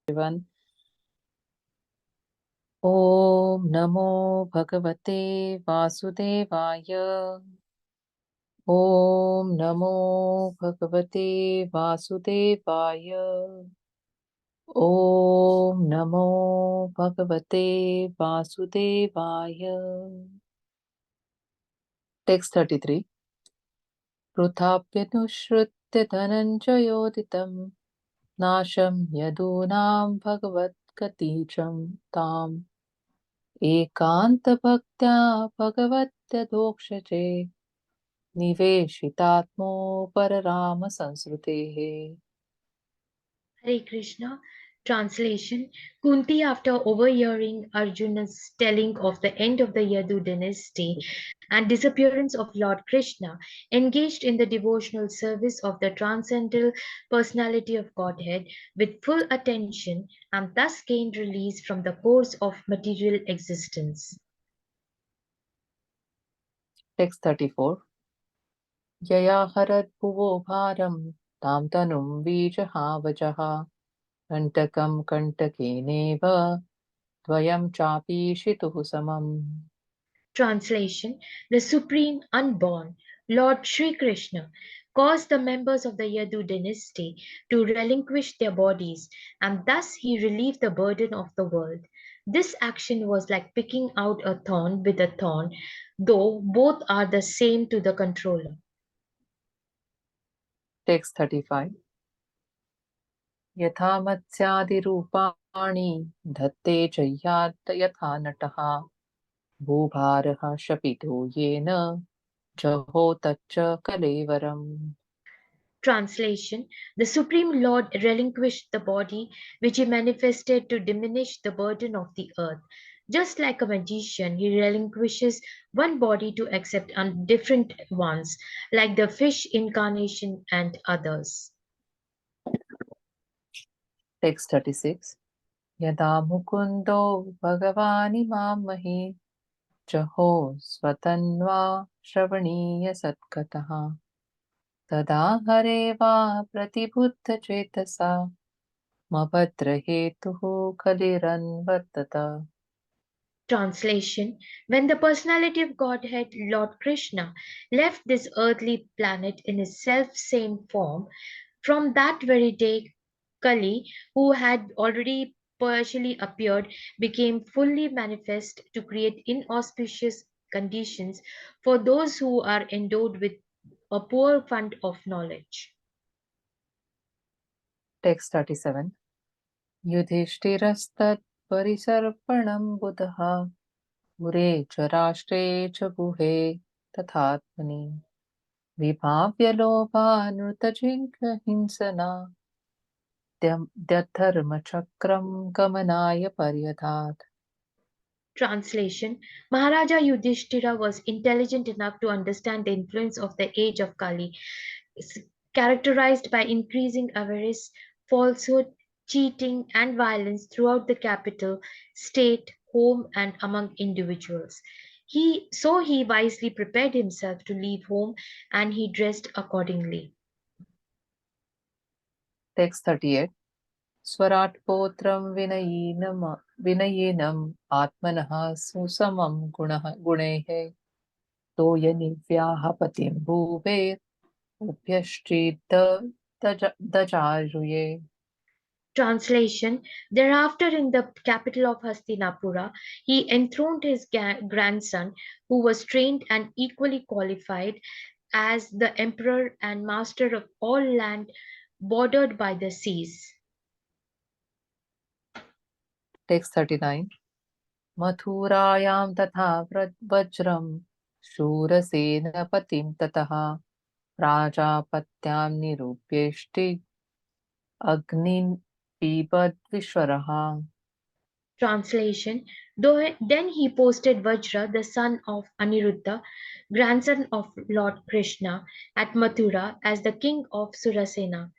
everyone. Om Namo Bhagavate Vasudevaya. Om Namo Bhagavate Vasudevaya. Om Namo Bhagavate Vasudevaya. Text 33. Prutapyanushritya dhananjayoditam nasham yadunam bhagavatkaticam tam ekanta bhakत्या भगवत्य निवेशितात्मो परराम संस्कृतेः. Hare Krishna. Translation. Kunti, after overhearing Arjuna's telling of the end of the Yadu dynasty and disappearance of Lord Krishna, engaged in the devotional service of the transcendental personality of Godhead with full attention and thus gained release from the course of material existence. Text 34. Yaya harat bhuvo bharam tam tanum vijahavajah kantakam kantakeneva dvayam chapi shituhu samam. Translation. The Supreme Unborn, Lord Sri Krishna, caused the members of the Yadu dynasty to relinquish their bodies, and thus he relieved the burden of the world. This action was like picking out a thorn with a thorn, though both are the same to the controller. Text 35. Yatha matsyadirupani dhatte chayyat yatha nataha bhubharaha shapito yena jaho taccha kalevaram. Translation. The Supreme Lord relinquished the body which he manifested to diminish the burden of the earth. Just like a magician, he relinquishes one body to accept different ones, like the fish incarnation and others. Text 36. Yada mukundo bhagavani mamahi jaho svatanva shravaniya satkataha tada hareva pratibhuddha chetasa mabhadra hetuhu kaliran vartata. Translation. When the personality of Godhead, Lord Krishna, left this earthly planet in his self same form, from that very day, Kali, who had already partially appeared, became fully manifest to create inauspicious conditions for those who are endowed with a poor fund of knowledge. Text 37. Yudhishthirastat parisarpanam buddha Gure च राष्ट्रे च गुहे तथात्मनि विभाव्य लोभानृतजिघ्रहिंसना द्यधर्मचक्रं गमनाय पर्यधात्. Translation. Maharaja Yudhishthira was intelligent enough to understand the influence of the age of Kali, characterized by increasing avarice, falsehood, cheating, and violence throughout the capital, state, home, and among individuals. He wisely prepared himself to leave home and he dressed accordingly. Text 38. स्वराट् पोत्रं विनयिनम् आत्मनः सुसमं गुणैः तोयनिव्याः पतिं भूपेत् उभयश्चिदजारुये. Translation. Thereafter, in the capital of Hastinapura, he enthroned his grandson, who was trained and equally qualified, as the emperor and master of all land bordered by the seas. Text 39. मथुरायां तथा वज्रं शूरसेनपतिं ततः प्राजापत्यां निरूप्येष्टि अग्निं पीबद्विश्वरः. Translation. Then he posted Vajra, the son of Aniruddha, grandson of Lord Krishna, at Mathura as the king of Surasena.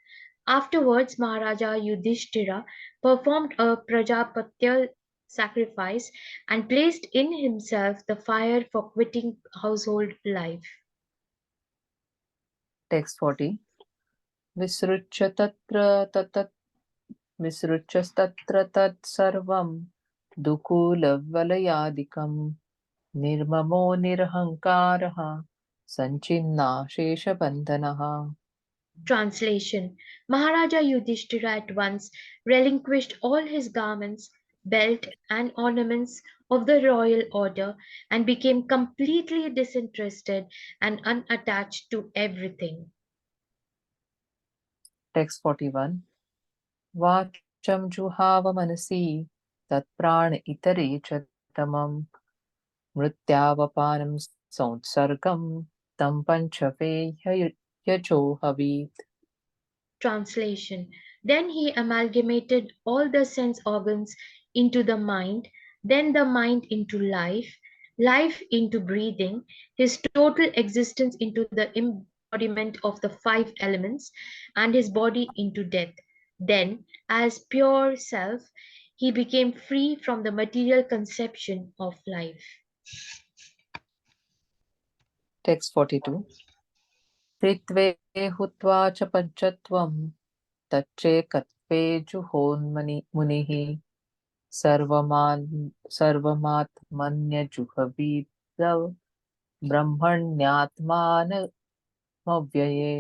Afterwards, Maharaja Yudhishthira performed a Prajapatya sacrifice and placed in himself the fire for quitting household life. Text 40. विसृज्य विसृज्यस्तत्र तत्सर्वं दुकूलवलयादिकं निर्ममो निरहङ्कारः सञ्चिन्नाशेषबन्धनः. Translation: Maharaja Yudhishthira at once relinquished all his garments, belt, and ornaments of the royal order and became completely disinterested and unattached to everything. Text 41. वाचं जुहाव मनसि तत्प्राण इतरे च तमं मृत्यावपानं संसर्गं तं पञ्चवे यजोहवीत्. Translation: Then he amalgamated all the sense organs into the mind, then the mind into life, life into breathing, his total existence into the embodiment of the five elements, and his body into death. Then, as pure self, he became free from the material conception of life. Text 42. त्रित्वे हुत्वा च पञ्चत्वं तच्चेकत्वे मुनिः सर्वमात्मन्यजुहवीद ब्रह्मण्यात्मानमव्यये.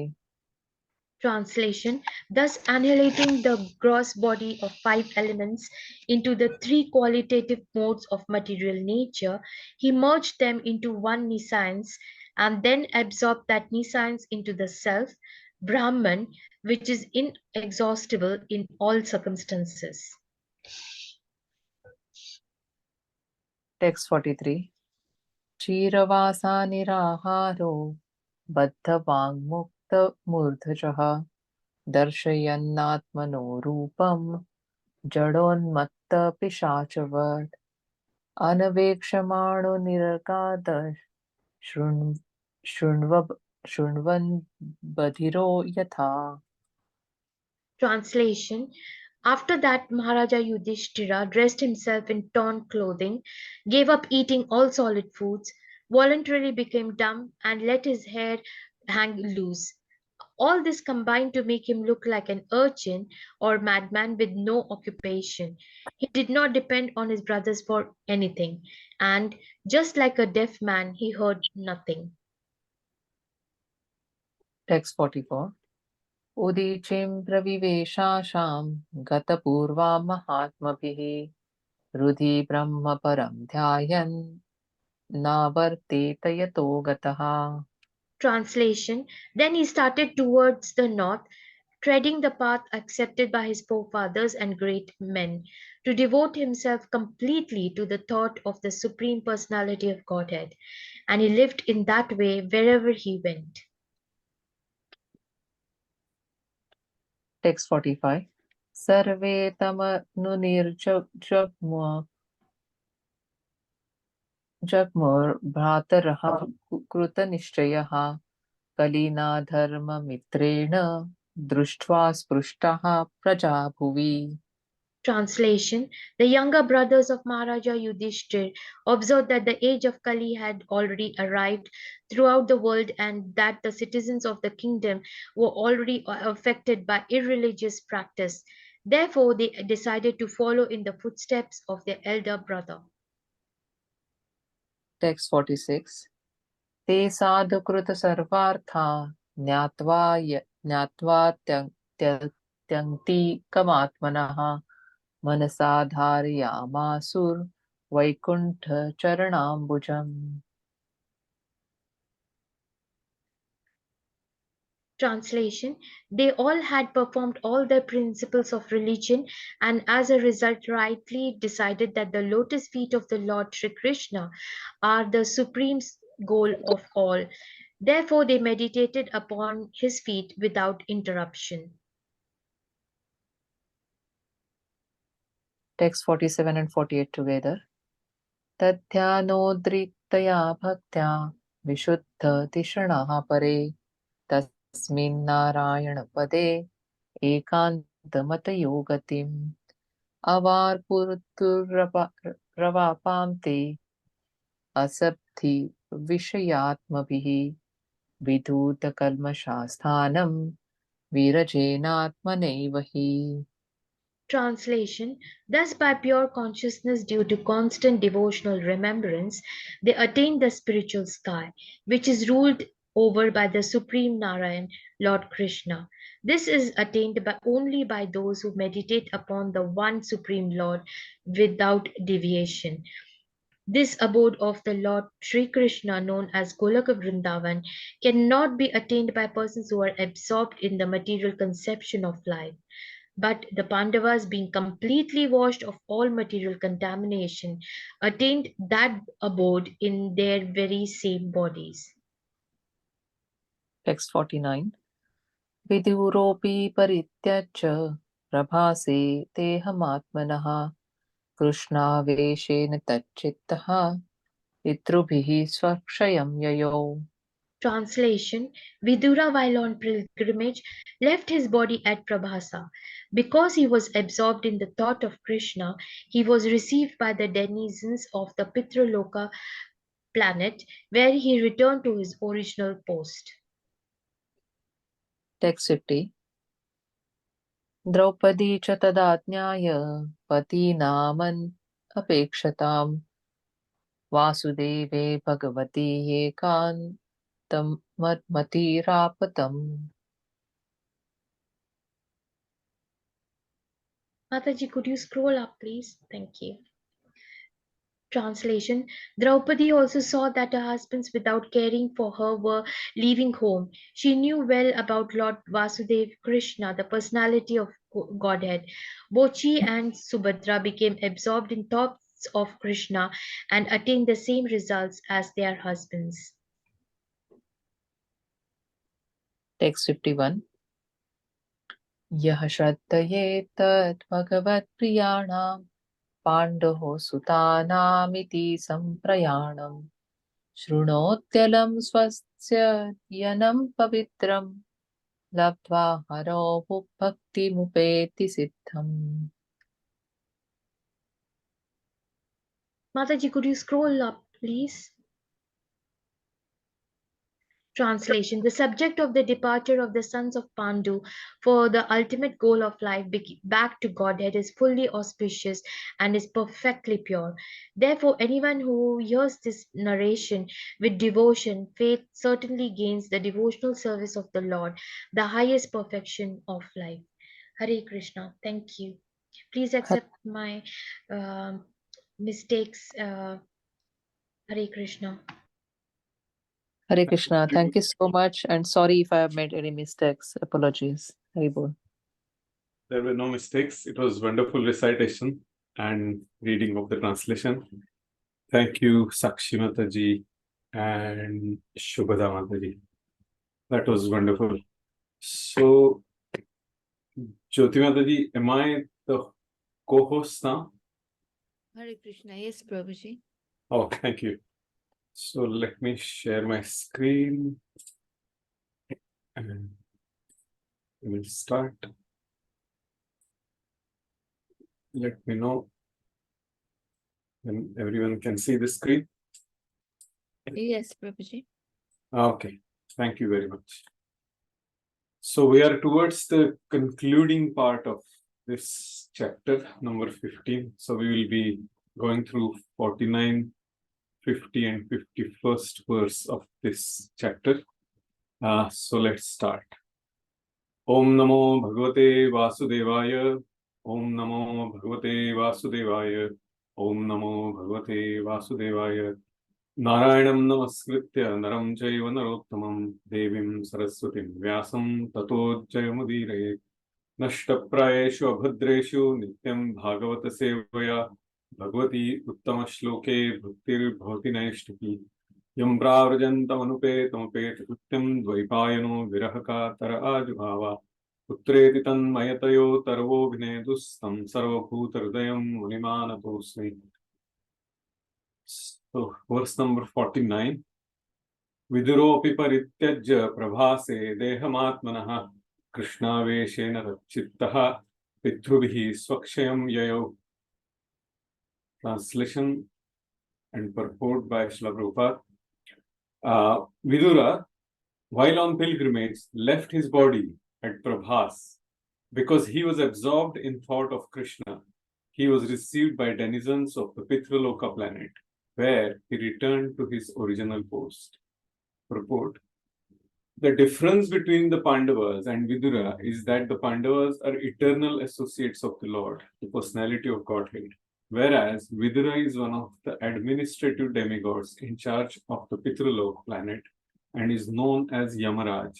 Translation: Thus annihilating the gross body of five elements into the three qualitative modes of material nature, he merged them into one nescience and then absorbed that nescience into the self, Brahman, which is inexhaustible in all circumstances. Text 43. क्षीरवासा निराहारो बद्धवाङ्मुक्तमूर्धजः दर्शयन्नात्मनो रूपं जडोन्मत्तपिशाचवत् अनवेक्षमाणो निरगाद शृण्वन् बधिरो यथा. Translation: After that, Maharaja Yudhishthira dressed himself in torn clothing, gave up eating all solid foods, voluntarily became dumb, and let his hair hang loose. All this combined to make him look like an urchin or madman with no occupation. He did not depend on his brothers for anything, and just like a deaf man, he heard nothing. Text 44. उदीचीं प्रविवेशाशां गतपूर्वा महात्मभिः हृदि ब्रह्म परं ध्यायन् नावर्तेत यतो गतः. Translation: Then he started towards the north, treading the path accepted by his forefathers and great men, to devote himself completely to the thought of the Supreme Personality of Godhead, and he lived in that way wherever he went. Text 45. सर्वे जग्मुर्भ्रातरः कृतनिश्चयः कलिना धर्ममित्रेण दृष्ट्वा स्पृष्टः प्रजा भुवि. Translation: The younger brothers of Maharaja Yudhishthir observed that the age of Kali had already arrived throughout the world and that the citizens of the kingdom were already affected by irreligious practice. Therefore, they decided to follow in the footsteps of their elder brother. Text 46. ते साधुकृत सर्वार्था ज्ञात्वा त्यक्तिकमात्मनः मनसा धारयामासुर्वैकुण्ठचरणाम्बुजम्. Translation: They all had performed all the principles of religion and as a result rightly decided that the lotus feet of the Lord Sri Krishna are the supreme goal of all. Therefore, they meditated upon his feet without interruption. Text 47 and 48 together. तद्ध्यानोद्रिक्तया भक्त्या विशुद्धतिषणः परे तस्मिन् नारायणपदे एकान्तमतयो गतिम् अवार्पुरुद्रवापां ते असब्धि विषयात्मभिः विधूतकल्मषास्थानं विरजेनात्मनैव हि. Translation. Thus, by pure consciousness due to constant devotional remembrance, they attain the spiritual sky, which is ruled over by the Supreme Narayan, Lord Krishna. This is attained only by those who meditate upon the one Supreme Lord without deviation. This abode of the Lord Sri Krishna, known as Golaka Vrindavan, cannot be attained by persons who are absorbed in the material conception of life. But the Pandavas, being completely washed of all material contamination, attained that abode in their very same bodies. Text 49. Viduropi परित्यज्य प्रभासे देहमात्मनः कृष्णावेशेन तच्चित्तः पितृभिः स्वक्षयं ययौ. Translation. Vidura, while on pilgrimage, left his body at Prabhasa. Because he was absorbed in the thought of Krishna, he was received by the denizens of the Pitraloka planet, where he returned to his original post. Text 50. Draupadi च तदाज्ञाय पतीनामन् अपेक्षताम् वासुदेवे Bhagwati एकान्तमतिरापतम्. Mataji, could you scroll up, please? Thank you. Translation. Draupadi also saw that her husbands, without caring for her, were leaving home. She knew well about Lord Vasudev Krishna, the personality of Godhead. Both she and Subhadra became absorbed in thoughts of Krishna and attained the same results as their husbands. Text 51. यः श्रद्धयेतत् भगवत्प्रियाणां पाण्डुः सुतानामिति सम्प्रयाणम् शृणोत्यलं स्वस्य यनं पवित्रं लब्ध्वा हरौ भक्तिमुपेति सिद्धम्. Mataji, could you scroll up, please? Translation. The subject of the departure of the sons of Pandu for the ultimate goal of life back to Godhead is fully auspicious and is perfectly pure. Therefore, anyone who hears this narration with devotion, faith certainly gains the devotional service of the Lord, the highest perfection of life. Hare Krishna. Thank you. Please accept my mistakes. Hare Krishna. Hare Krishna. Thank you so much, and sorry if I have made any mistakes. Apologies. Haribol. There were no mistakes. It was wonderful recitation and reading of the translation. Thank you, Sakshi Mataji and Shubhada Mataji. That was wonderful. So, Jyoti Mataji, am I the co-host now? Hare Krishna. Yes, Prabhuji. Oh, thank you. So let me share my screen and we'll start. Let me know when everyone can see the screen. Yes, Prabhuji. Okay, thank you very much. So we are towards the concluding part of this chapter, number 15. So we will be going through 49, 50 and 51st verse of this chapter. So let's start. Om Namo Bhagavate Vasudevaya. Om Namo Bhagavate Vasudevaya. Om Namo Bhagavate Vasudevaya. Narayanam Namaskritya Naram Jaiva Narottamam Devim Saraswatim Vyasam Tato Jayamudire Nashtaprayeshu Abhadreshu Nityam Bhagavata Sevaya Bhagavati Uttama Shloke Bhaktir Bhavati Naishtaki Yam Pravrajantam Anupetamapet Uttam Dvaipayano Virahaka Tara Ajubhava Putreti Tanmayatayo Tarvo Vinedustam Sarvabhutarudayam Munimanatosmi. So, verse number 49. Viduropi parityajya prabhase dehamatmanah krishnaveshena chittaha pitrubihi swakshayam yayo. Translation and purport by Srila Prabhupada. Vidura, while on pilgrimage, left his body at Prabhas. Because he was absorbed in thought of Krishna, he was received by denizens of the Pitraloka planet, where he returned to his original post. Purport. The difference between the Pandavas and Vidura is that the Pandavas are eternal associates of the Lord, the personality of Godhead, whereas Vidura is one of the administrative demigods in charge of the Pitralok planet and is known as Yamaraj.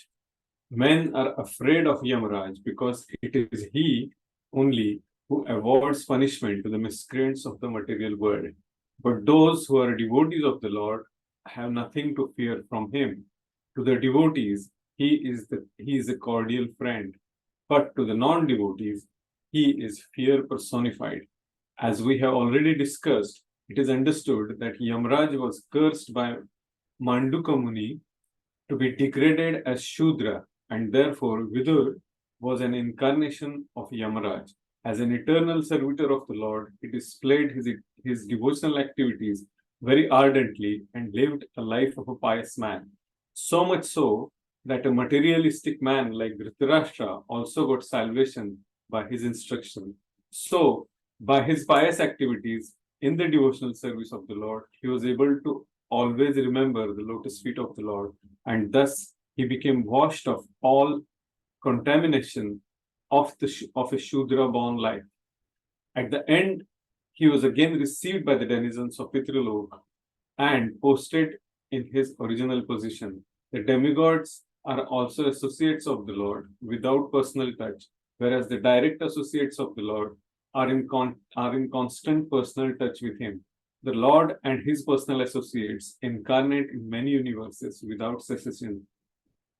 Men are afraid of Yamaraj because it is he only who awards punishment to the miscreants of the material world. But those who are devotees of the Lord have nothing to fear from him. To the devotees, he is a cordial friend, but to the non-devotees, he is fear personified. As we have already discussed, it is understood that Yamaraj was cursed by Manduka Muni to be degraded as Shudra, and therefore Vidur was an incarnation of Yamaraj. As an eternal servitor of the Lord, he displayed his devotional activities very ardently and lived a life of a pious man. So much so that a materialistic man like Dhritarashtra also got salvation by his instruction. So, by his pious activities in the devotional service of the Lord, he was able to always remember the lotus feet of the Lord, and thus he became washed of all contamination of a Shudra-born life. At the end, he was again received by the denizens of Pitralok and posted in his original position. The demigods are also associates of the Lord without personal touch, whereas the direct associates of the Lord are in constant personal touch with him. The Lord and his personal associates incarnate in many universes without cessation.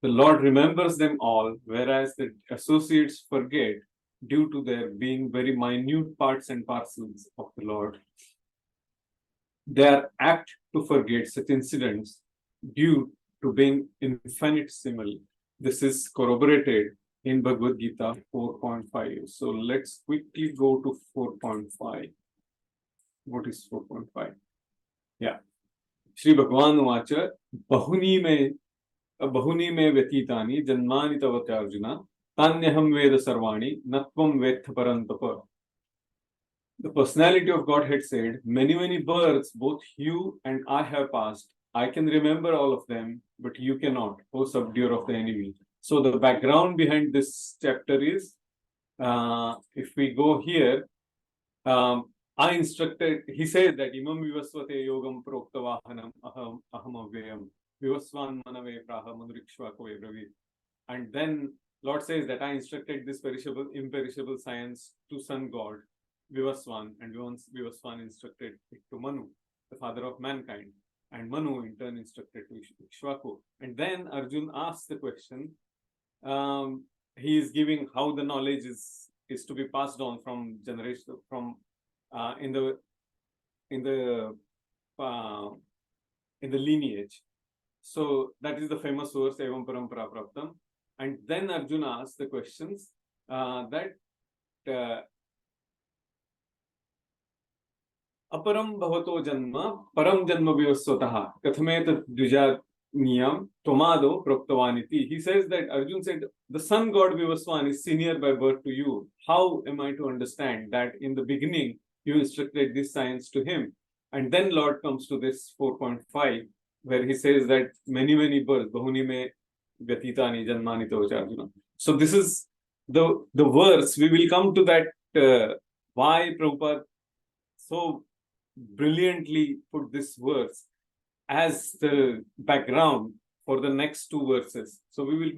The Lord remembers them all, whereas the associates forget due to their being very minute parts and parcels of the Lord. They are apt to forget such incidents due to being infinitesimal. This is corroborated in Bhagavad Gita 4.5. So let's quickly go to 4.5. What is 4.5? Yeah. Shri Bhagavan Uvacha Bahuni me vyatitani janmani tavate Arjuna tanyaham veda sarvani natvam vetha parantapa. The personality of Godhead said, many births both you and I have passed. I can remember all of them, but you cannot, O subduer of the enemy. So the background behind this chapter is, if we go here, I instructed, he said that Imam Vivasvate Yogam Proktavahanam Aham Avyayam Vivasvan Manave Praha Madrikshvako Evravi. And then Lord says that I instructed this imperishable science to Sun God, Vivasvan, and Vivasvan instructed it to Manu, the father of mankind. And Manu in turn instructed to Ikshvaku. And then Arjun asks the question, he is giving how the knowledge is to be passed on from generation, from in the lineage. So that is the famous verse Evam Parampara Praptam. And then Arjuna asks the questions that Aparam bhavato janma param janma vivasvataha kathamet dvijaniyam tomado praptavaniti. He says that Arjun said, the sun god Vivasvan is senior by birth to you. How am I to understand that in the beginning you instructed this science to him? And then Lord comes to this 4.5, where he says that many births, bahuni me vyatitani janmani tavacha Arjuna. So this is the verse. We will come to that why Prabhupada so brilliantly put this verse as the background for the next two verses. So we'll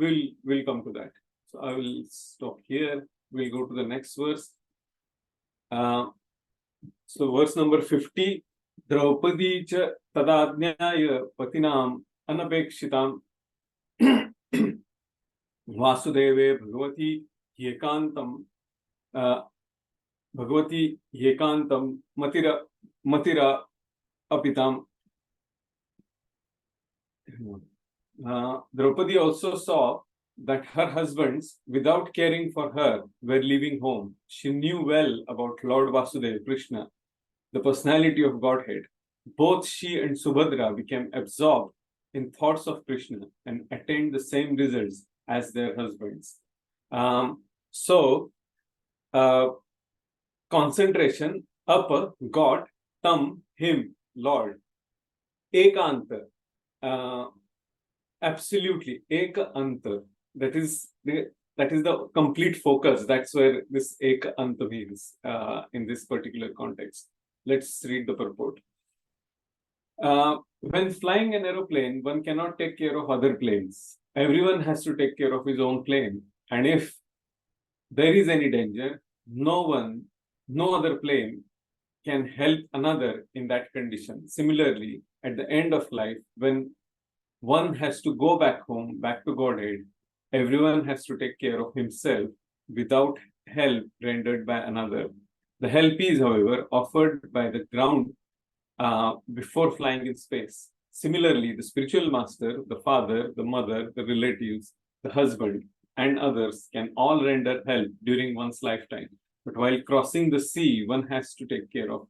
come to that. So I will stop here. We'll go to the next verse. So verse number 50. Draupadi cha tadadnyaya patinam anapekshitam vasudeve bhagavati yekantam matira apitam. Draupadi also saw that her husbands, without caring for her, were leaving home. She knew well about Lord Vasudeva, Krishna, the personality of Godhead. Both she and Subhadra became absorbed in thoughts of Krishna and attained the same results as their husbands. So, concentration, up, God, tam, him, Lord. Ekanta, absolutely, ekanta. That is the complete focus. That's where this ekanta means in this particular context. Let's read the purport. When flying an aeroplane, one cannot take care of other planes. Everyone has to take care of his own plane. And if there is any danger, no other plane can help another in that condition. Similarly, at the end of life, when one has to go back home, back to Godhead, everyone has to take care of himself without help rendered by another. The help is, however, offered by the ground before flying in space. Similarly, the spiritual master, the father, the mother, the relatives, the husband, and others can all render help during one's lifetime. But while crossing the sea, one has to take care of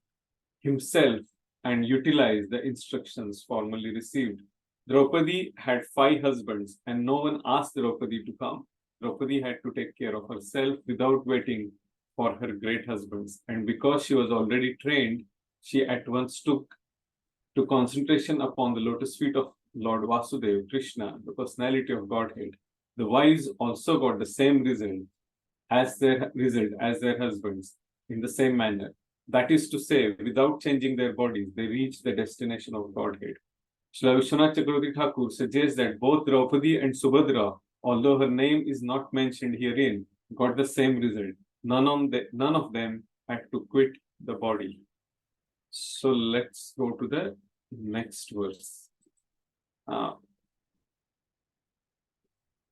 himself and utilize the instructions formally received. Draupadi had 5 husbands, and no one asked Draupadi to come. Draupadi had to take care of herself without waiting for her great husbands. And because she was already trained, she at once took to concentration upon the lotus feet of Lord Vasudeva, Krishna, the personality of Godhead. The wives also got the same result as their husbands in the same manner. That is to say, without changing their bodies, they reached the destination of Godhead. Srila Vishwanath Chakravarti Thakur suggests that both Draupadi and Subhadra, although her name is not mentioned herein, got the same result. None of them had to quit the body. So let's go to the next verse.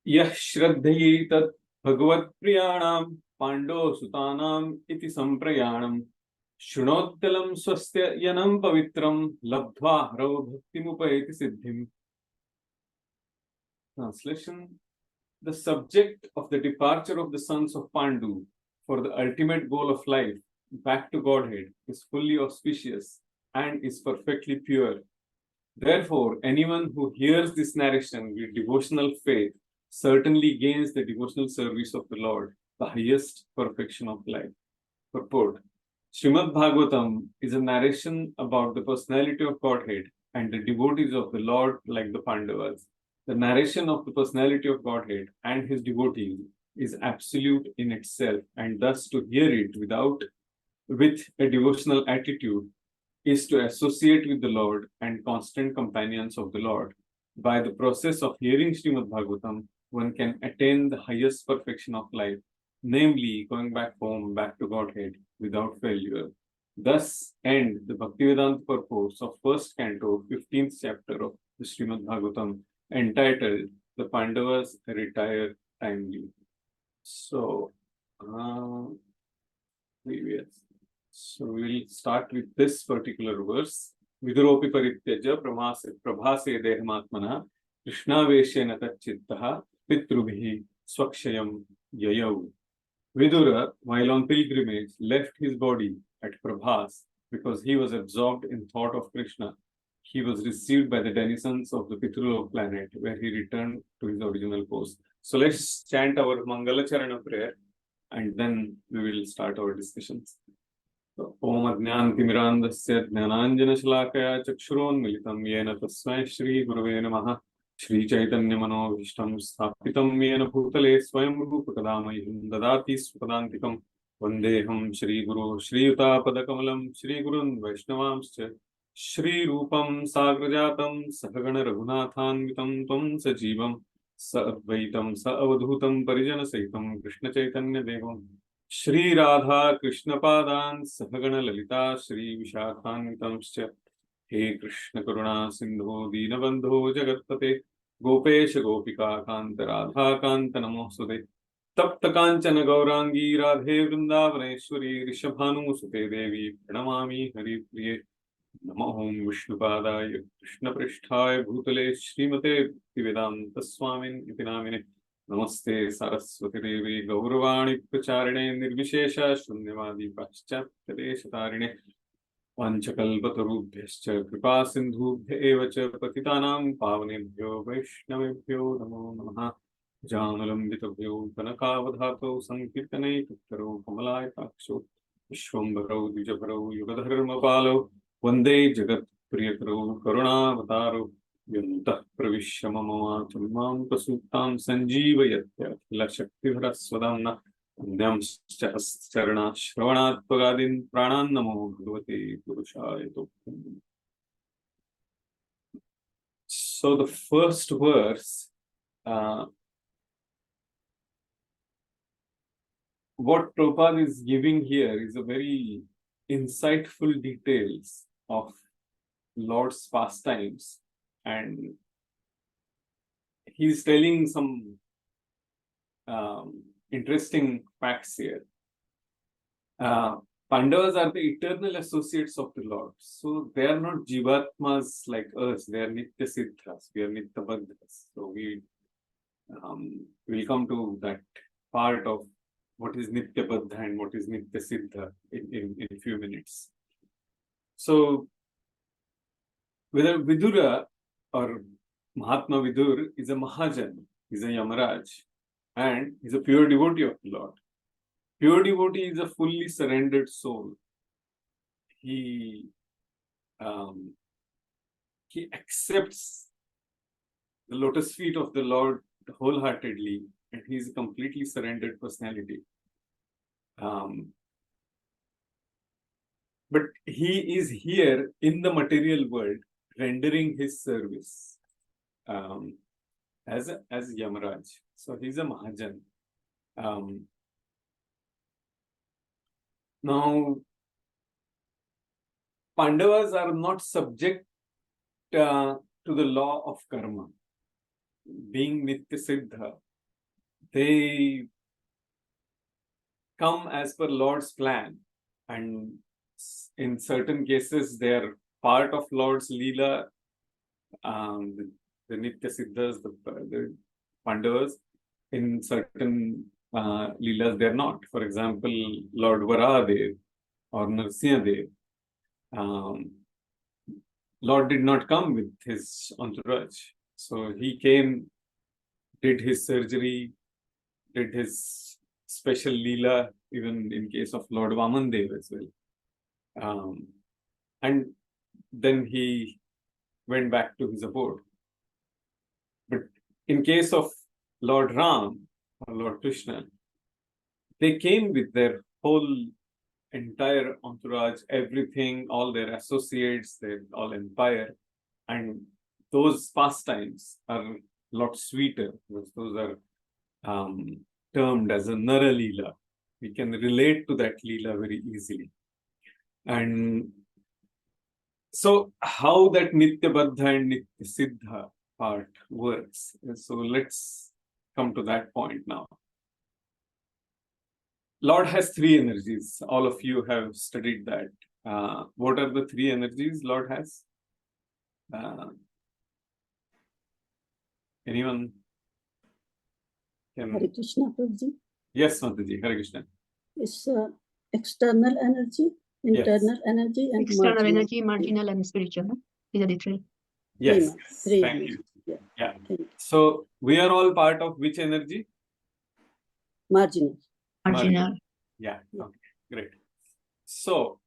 Yah shraddhayi tat bhagavat priyanam pando sutanam iti samprayanam shunotkalam swasya yanam pavitram labdva harav bhaktimupayati siddhim. Translation: the subject of the departure of the sons of Pandu for the ultimate goal of life, back to Godhead, is fully auspicious and is perfectly pure. Therefore, anyone who hears this narration with devotional faith certainly gains the devotional service of the Lord, the highest perfection of life. Purport: Srimad Bhagavatam is a narration about the personality of Godhead and the devotees of the Lord like the Pandavas. The narration of the personality of Godhead and his devotees is absolute in itself, and thus to hear it with a devotional attitude is to associate with the Lord and constant companions of the Lord. By the process of hearing Srimad Bhagavatam, one can attain the highest perfection of life, namely going back home, back to Godhead, without failure. Thus end the Bhaktivedanta purpose of first canto, 15th chapter of the Srimad Bhagavatam, entitled The Pandavas Retire Timely. So, we'll start with this particular verse. Viduropi parityaja prabhase dehamatmana krishnaveshena tacchittaha pitrubhi swakshayam yayau. Vidura, while on pilgrimage, left his body at Prabhas because he was absorbed in thought of Krishna. He was received by the denizens of the Pitrulok planet, where he returned to his original post. So let's chant our Mangala Charana prayer, and then we will start our discussions. Om Ajnanatimirandasya Jnananjana Chakshurunmilitam Yena Tasmai Shri Gurave Namaha Shri Chaitanya Manobhishtam Sthapitam Yena Bhutale Swayam Rupakadamayam Dadati Supadantikam Vandeham Shri Guru Shri Yuta Padakamalam Shri Gurun Vaishnavamscha Shri Rupam Sagrajatam Sahagana Raghunathanvitam Tvam Sajivam Sa Advaitam Sa Avadhutam Parijana Sahitam Krishna Chaitanya Devam Shri Radha Krishna Padan Sahagana Lalita Shri Vishakhanvitamscha He Krishna Karuna Sindhu Dinabandho Jagatpate Gopesha Gopika Kanta Radha Kanta Namosude Tapta Kanchana Gaurangi Radhe Vrindavaneshwari Rishabhanu Sute Devi Pranamami Hari Priye Namo Om Vishnupadaya Krishna Pristhaya Bhutale Srimate Bhaktivedanta Swamin iti namine Namaste Saraswati Devi Gauravani Pracharine Nirvishesha Shunyavadi Paschatyadesh Vanchakalpatarubhyascha Kripa Sindhubhya Evacha Patitanam Pavanebhyo Vaishnavebhyo Namo Namaha जानुलम्बितभ्यो कनकावधातौ संकीर्तने तुत्तरौ कमलायताक्षौ विश्वम्भरौ द्विजभरौ युगधर्मपालौ वन्दे जगत्प्रियकरौ करुणावतारौ यन्तः प्रविश्य मम वाचं मां प्रसूतां सञ्जीवयत्यखिलशक्तिधरस्वदाम्ना अन्यांश्च हस्तचरणाश्रवणात्पगादीन् प्राणान् नमो भगवते पुरुषाय तुभ्यम्. So the first verse, what Prabhupada is giving here is a very insightful details of Lord's pastimes, and he's telling some interesting facts here. Pandavas are the eternal associates of the Lord. So they are not Jivatmas like us, they are Nitya Siddhas, we are Nitya Baddhas. So we will come to that part of what is Nitya Baddha and what is Nitya Siddha in a few minutes. So whether Vidura or Mahatma Vidur is a Mahajan, is a Yamaraj, and is a pure devotee of the Lord. Pure devotee is a fully surrendered soul. He accepts the lotus feet of the Lord wholeheartedly, and he is a completely surrendered personality. But he is here in the material world, rendering his service as Yamaraj. So he's a Mahajan. Now, Pandavas are not subject to the law of karma. Being Nitya Siddha, they come as per Lord's plan, and in certain cases they are part of Lord's Leela, the Nitya Siddhas, the Pandavas. In certain Leelas they are not. For example, Lord Varahadev or Narsimhadev. Lord did not come with his entourage. So he came, did his surgery, did his special Leela, even in case of Lord Vamandev as well. And then he went back to his abode. But in case of Lord Ram or Lord Krishna, they came with their whole entire entourage, everything, all their associates, their all empire, and those pastimes are a lot sweeter. Those are termed as a Nara Leela. We can relate to that Leela very easily. And so how that Nitya Baddha and Nitya Siddha part works. So let's come to that point now. Lord has three energies. All of you have studied that. What are the three energies Lord has? Anyone can? Hare Krishna, Prabhuji. Yes, Mataji. Hare Krishna. It's external energy, internal energy, and External marginal. energy, marginal, and spiritual. These are the three. Yes. Three Thank energies. you. Yeah. Yeah. So we are all part of which energy? Marginal. Marginal. Yeah. Okay. Great. So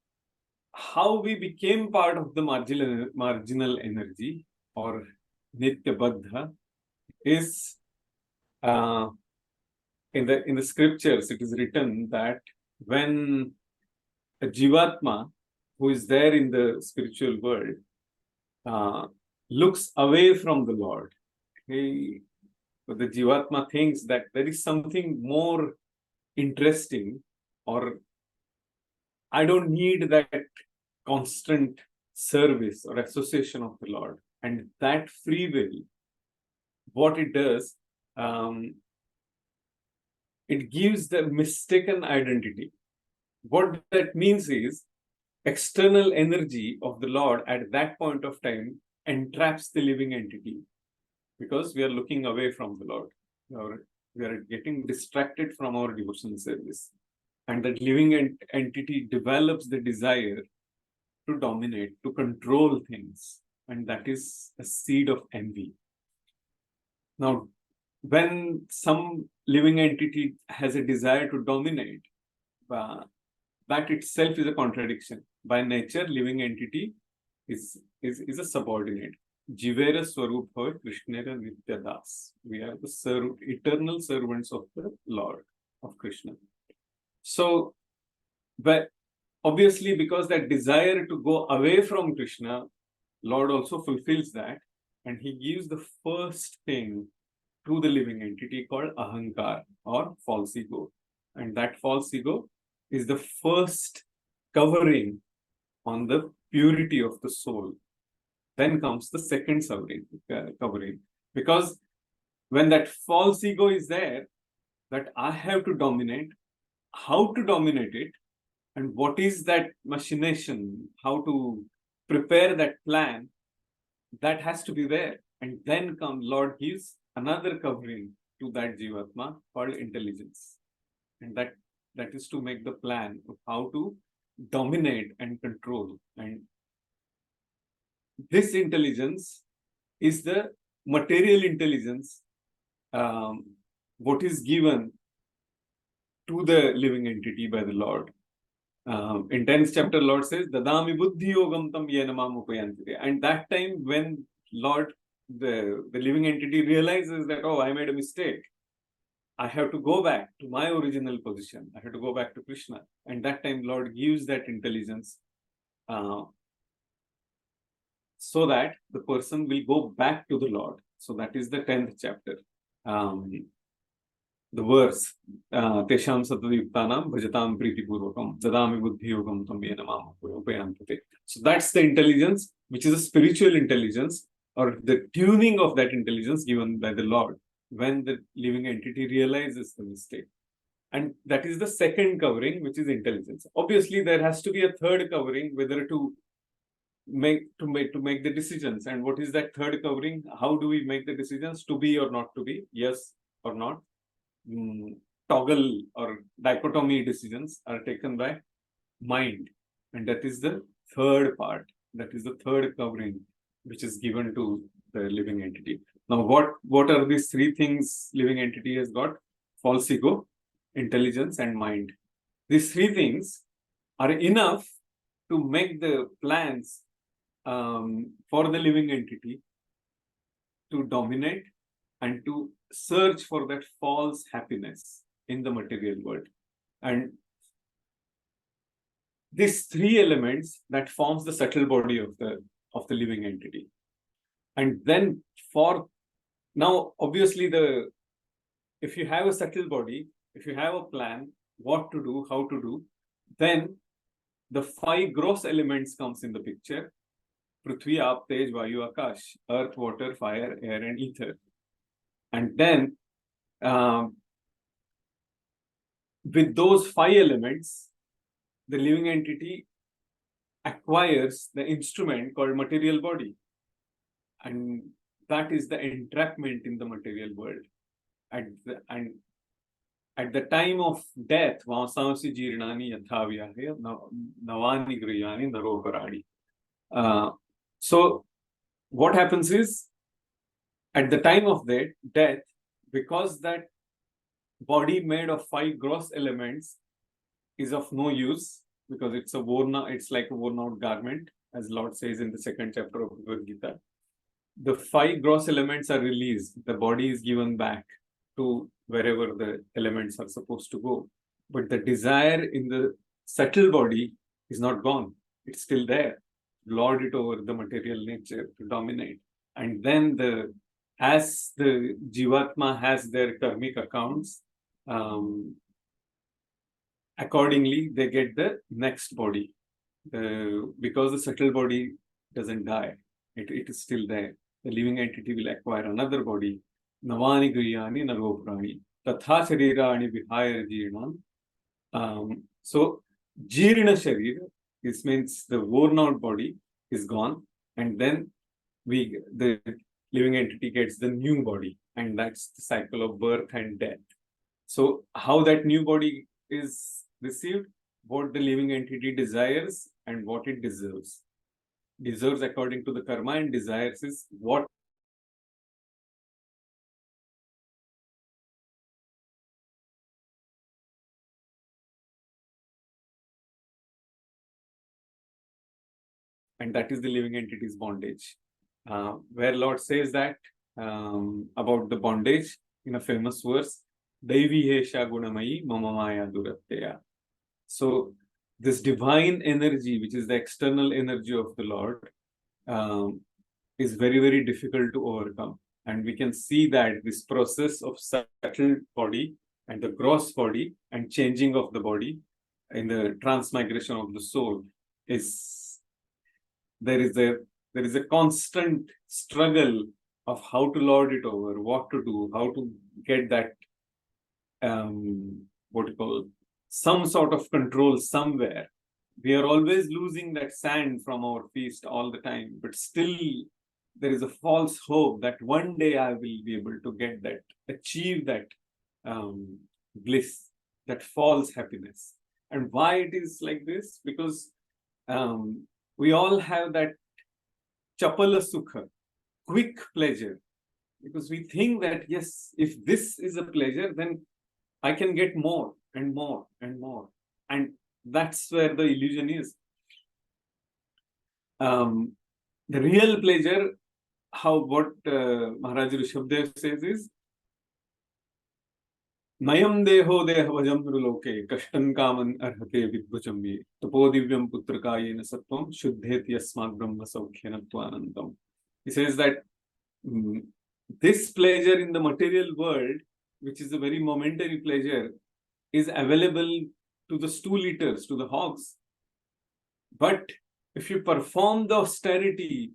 how we became part of the marginal energy or Nitya Baddha is in the scriptures it is written that when a Jivatma who is there in the spiritual world looks away from the Lord, the Jivatma thinks that there is something more interesting, or I don't need that constant service or association of the Lord. And that free will, what it does, it gives the mistaken identity. What that means is external energy of the Lord at that point of time entraps the living entity, because we are looking away from the Lord. We are getting distracted from our devotional service. And that living entity develops the desire to dominate, to control things. And that is a seed of envy. Now, when some living entity has a desire to dominate, that itself is a contradiction. By nature, living entity is a subordinate. Jivera Swarup Hoy Krishnera Nitya Das. We are the eternal servants of the Lord, of Krishna. So, but obviously, because that desire to go away from Krishna, Lord also fulfills that, and he gives the first thing to the living entity called ahankar, or false ego. And that false ego is the first covering on the purity of the soul. Then comes the second covering. Because when that false ego is there, that I have to dominate, how to dominate it, and what is that machination, how to prepare that plan, that has to be there. And then Lord gives another covering to that Jivatma called intelligence. And that is to make the plan of how to dominate and control. And this intelligence is the material intelligence, what is given to the living entity by the Lord. In 10th chapter, Lord says, Dadami buddhi yogam tam yenamam upayantite. And that time when Lord, the living entity realizes that, oh, I made a mistake, I have to go back to my original position. I have to go back to Krishna. And that time Lord gives that intelligence so that the person will go back to the Lord. So that is the 10th chapter. The verse, Tesham Satadiptanam Bhajatam Priti Purvakam Dadami Buddhi Yogam Tam Yenamam Upayantite. So that's the intelligence, which is a spiritual intelligence, or the tuning of that intelligence given by the Lord when the living entity realizes the mistake. And that is the second covering, which is intelligence. Obviously, there has to be a third covering, whether to make the decisions. And what is that third covering? How do we make the decisions? To be or not to be? Yes or not? Toggle or dichotomy decisions are taken by mind. And that is the third part. That is the third covering, which is given to the living entity. Now, what are these three things living entity has got? False ego, intelligence, and mind. These three things are enough to make the plans for the living entity to dominate and to search for that false happiness in the material world. And these three elements that forms the subtle body of the living entity. And then now, obviously, if you have a subtle body, if you have a plan, what to do, how to do, then the five gross elements comes in the picture: Prithvi, Aap, Tej, Vayu, Akash, earth, water, fire, air, and ether. And then with those five elements, the living entity acquires the instrument called material body. And that is the entrapment in the material world. And at the time of death, Vasamsi Jirnani Yathavyahe Navani Griyani Narokaradi. So what happens is, at the time of death, because that body made of five gross elements is of no use, because it's like a worn out garment, as Lord says in the 2nd chapter of Bhagavad Gita. The five gross elements are released. The body is given back to wherever the elements are supposed to go. But the desire in the subtle body is not gone. It's still there. Lord it over the material nature to dominate. And then as the Jivatma has their karmic accounts, accordingly, they get the next body. Because the subtle body doesn't die, it is still there. The living entity will acquire another body. Navani Griyani Naroprani. Tatha Sharirani Vihaya Jirnam. So, Jirna Sharir, this means the worn out body is gone, and then the living entity gets the new body, and that's the cycle of birth and death. So, how that new body is received? What the living entity desires and what it deserves. Deserves according to the karma, and desires is what and that is the living entity's bondage. Where Lord says that about the bondage in a famous verse, Devi Hesha Gunamayi Mama Maya Duratteya. So this divine energy, which is the external energy of the Lord, is very, very difficult to overcome. And we can see that this process of subtle body and the gross body and changing of the body in the transmigration of the soul is there is a constant struggle of how to lord it over, what to do, how to get that what you call some sort of control somewhere. We are always losing that sand from our feet all the time, but still there is a false hope that one day I will be able to get that, achieve that bliss, that false happiness. And why it is like this? Because we all have that chapala sukha, quick pleasure, because we think that yes, if this is a pleasure, then I can get more and more and more, and that's where the illusion is. The real pleasure, what Maharaj Rishabdev says is, Mayam deho dehavajam nruloke kashtan kaman arhate vidbhujam ye tapodivyam putrakayena sattvam shuddhet yasmat brahma saukhyena tvanandam. He says that this pleasure in the material world, which is a very momentary pleasure, is available to the stool eaters, to the hogs. But if you perform the austerity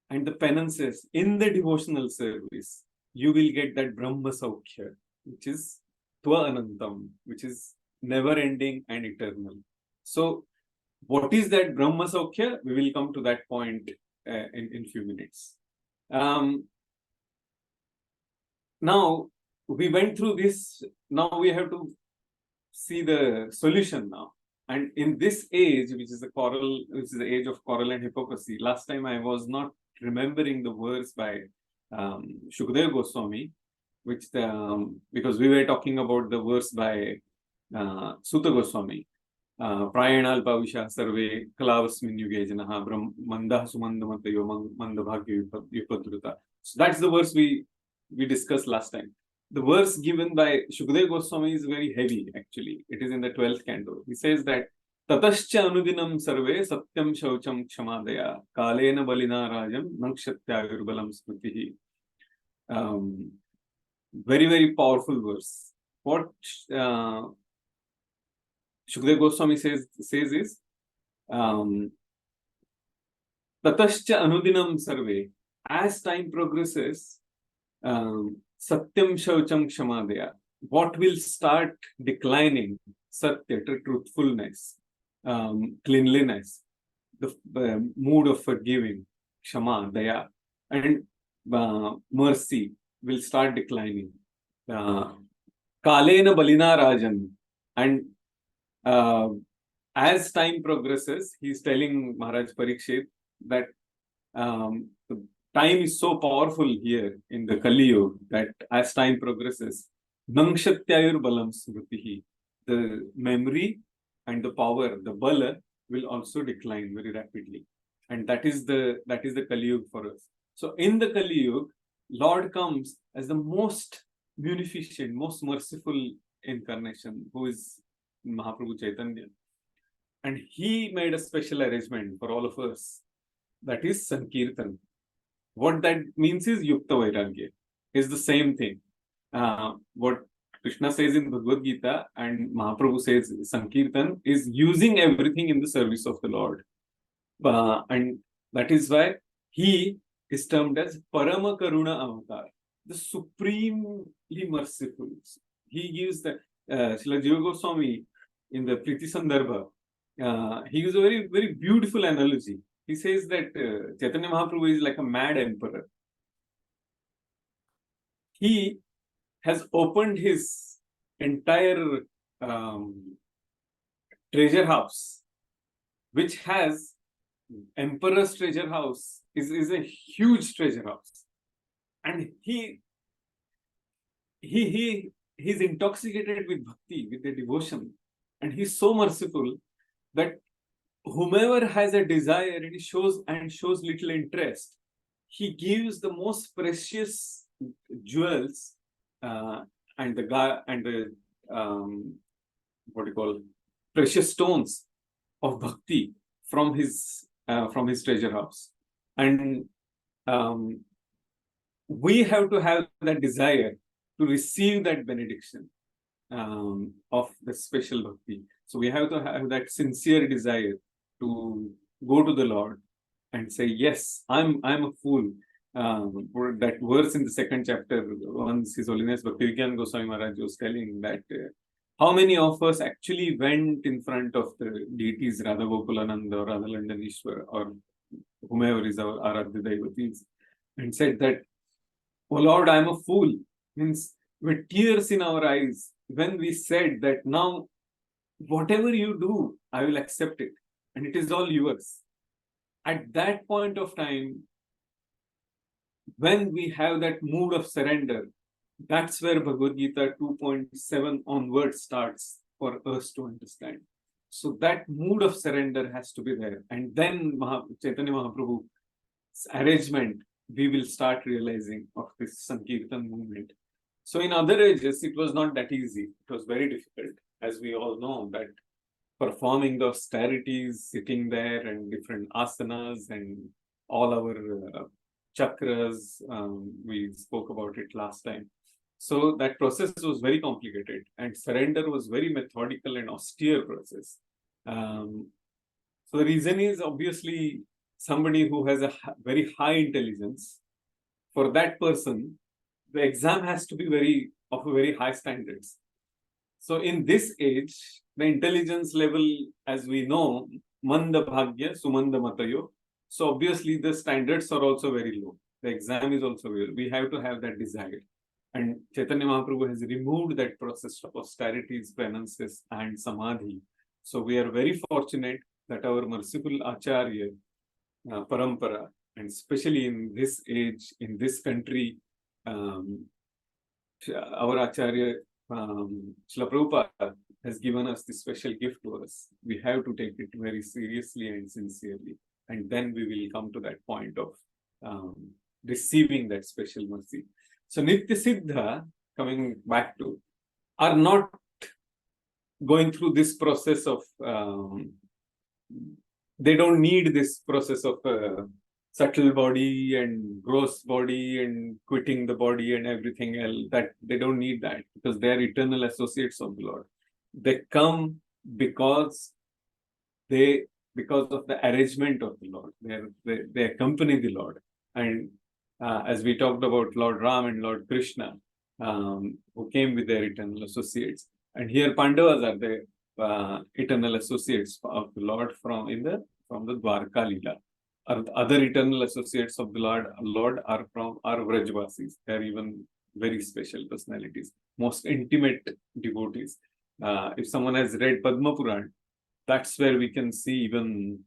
and the penances in the devotional service, you will get that Brahma Saukhya, which is Tva Anantam, which is never-ending and eternal. So, what is that Brahma Saukhya? We will come to that point in few minutes. Now, we went through this. Now we have to see the solution now. And in this age, which is the age of quarrel and hypocrisy, last time I was not remembering the verse by Shukadeva Goswami, which because we were talking about the verse by Sutta Goswami. Prayanal Pavisha Sarve Kalavasmin Yuge Janaha Mandah Sumandamatayo Mandabhagya Yupadruta. So that's the verse we discussed last time. The verse given by Shukadeva Goswami is very heavy, actually. It is in the 12th canto. He says that Tatascha Anudinam Sarve Satyam Shaucham Kshamadaya Kalena Balina Rajam Nakshatya Virbalam Smritihi. Very, very powerful verse. What Shukadeva Goswami says is Tatascha Anudinam Sarve. As time progresses, Satyam Shaucham Kshamadaya. What will start declining? Satya, truthfulness, cleanliness, the mood of forgiving, Kshama, Daya, and mercy will start declining. Kalena Balina Rajan. And as time progresses, he is telling Maharaj Parikshit that the time is so powerful here in the Kali Yuga that as time progresses, Nangshatyayur Balam Smritihi, the memory and the power, the bala, will also decline very rapidly. And that is the Kali Yuga for us. So in the Kali Yuga, Lord comes as the most munificent, most merciful incarnation, who is Mahaprabhu Chaitanya. And he made a special arrangement for all of us. That is Sankirtan. What that means is Yukta Vairagya. Is the same thing. What Krishna says in Bhagavad Gita and Mahaprabhu says Sankirtan is using everything in the service of the Lord. And that is why he is termed as Parama Karuna Avatar, the supremely merciful. He gives the Srila Jiva Goswami in the Priti Sandarbha. He gives a very, very beautiful analogy. He says that Chaitanya Mahaprabhu is like a mad emperor. He has opened his entire treasure house, which has emperor's treasure house, is a huge treasure house. And he's intoxicated with bhakti, with the devotion. And he's so merciful that whomever has a desire and shows little interest, he gives the most precious jewels and the what do you call, precious stones of bhakti from his treasure house. And we have to have that desire to receive that benediction of the special bhakti. So we have to have that sincere desire to go to the Lord and say, yes, I'm a fool. For that verse in the second chapter, once His Holiness Bhaktivinoda Goswami Maharaj was telling that how many of us actually went in front of the deities, Radha Gokulananda or Radha Landanishwar or whomever is our Aradhya Devatis, and said that, oh Lord, I'm a fool. Means with tears in our eyes, when we said that now, whatever you do, I will accept it, and it is all yours. At that point of time, when we have that mood of surrender, that's where Bhagavad Gita 2.7 onwards starts for us to understand. So that mood of surrender has to be there. And then Chaitanya Mahaprabhu's arrangement, we will start realizing of this Sankirtan movement. So in other ages, it was not that easy. It was very difficult. As we all know, that performing the austerities, sitting there and different asanas and all our chakras, we spoke about it last time. So that process was very complicated, and surrender was very methodical and austere process. So the reason is obviously somebody who has a very high intelligence. For that person, the exam has to be of a very high standards. So in this age, the intelligence level, as we know, manda bhagya, sumanda matayo. So obviously the standards are also very low. The exam is also very low. We have to have that desire. And Chaitanya Mahaprabhu has removed that process of austerities, penances, and samadhi. So we are very fortunate that our merciful Acharya, Parampara, and especially in this age, in this country, our Acharya, Srila Prabhupada, has given us this special gift to us. We have to take it very seriously and sincerely. And then we will come to that point of receiving that special mercy. So Nitya Siddha, coming back to, are not going through this process of, they don't need this process of subtle body and gross body and quitting the body and everything else. That they don't need that, because they are eternal associates of the Lord. They come because of the arrangement of the Lord. They accompany the Lord. And as we talked about Lord Ram and Lord Krishna, who came with their eternal associates. And here Pandavas are the eternal associates of the Lord from the Dwarka Leela. Other eternal associates of the Lord are Vrajvasis. They are even very special personalities, most intimate devotees. If someone has read Padma Puran, that's where we can see even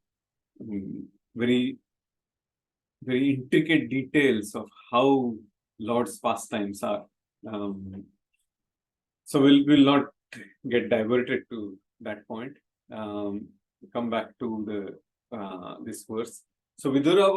very, very intricate details of how Lord's pastimes are. So we'll not get diverted to that point. Come back to this verse. So Vidura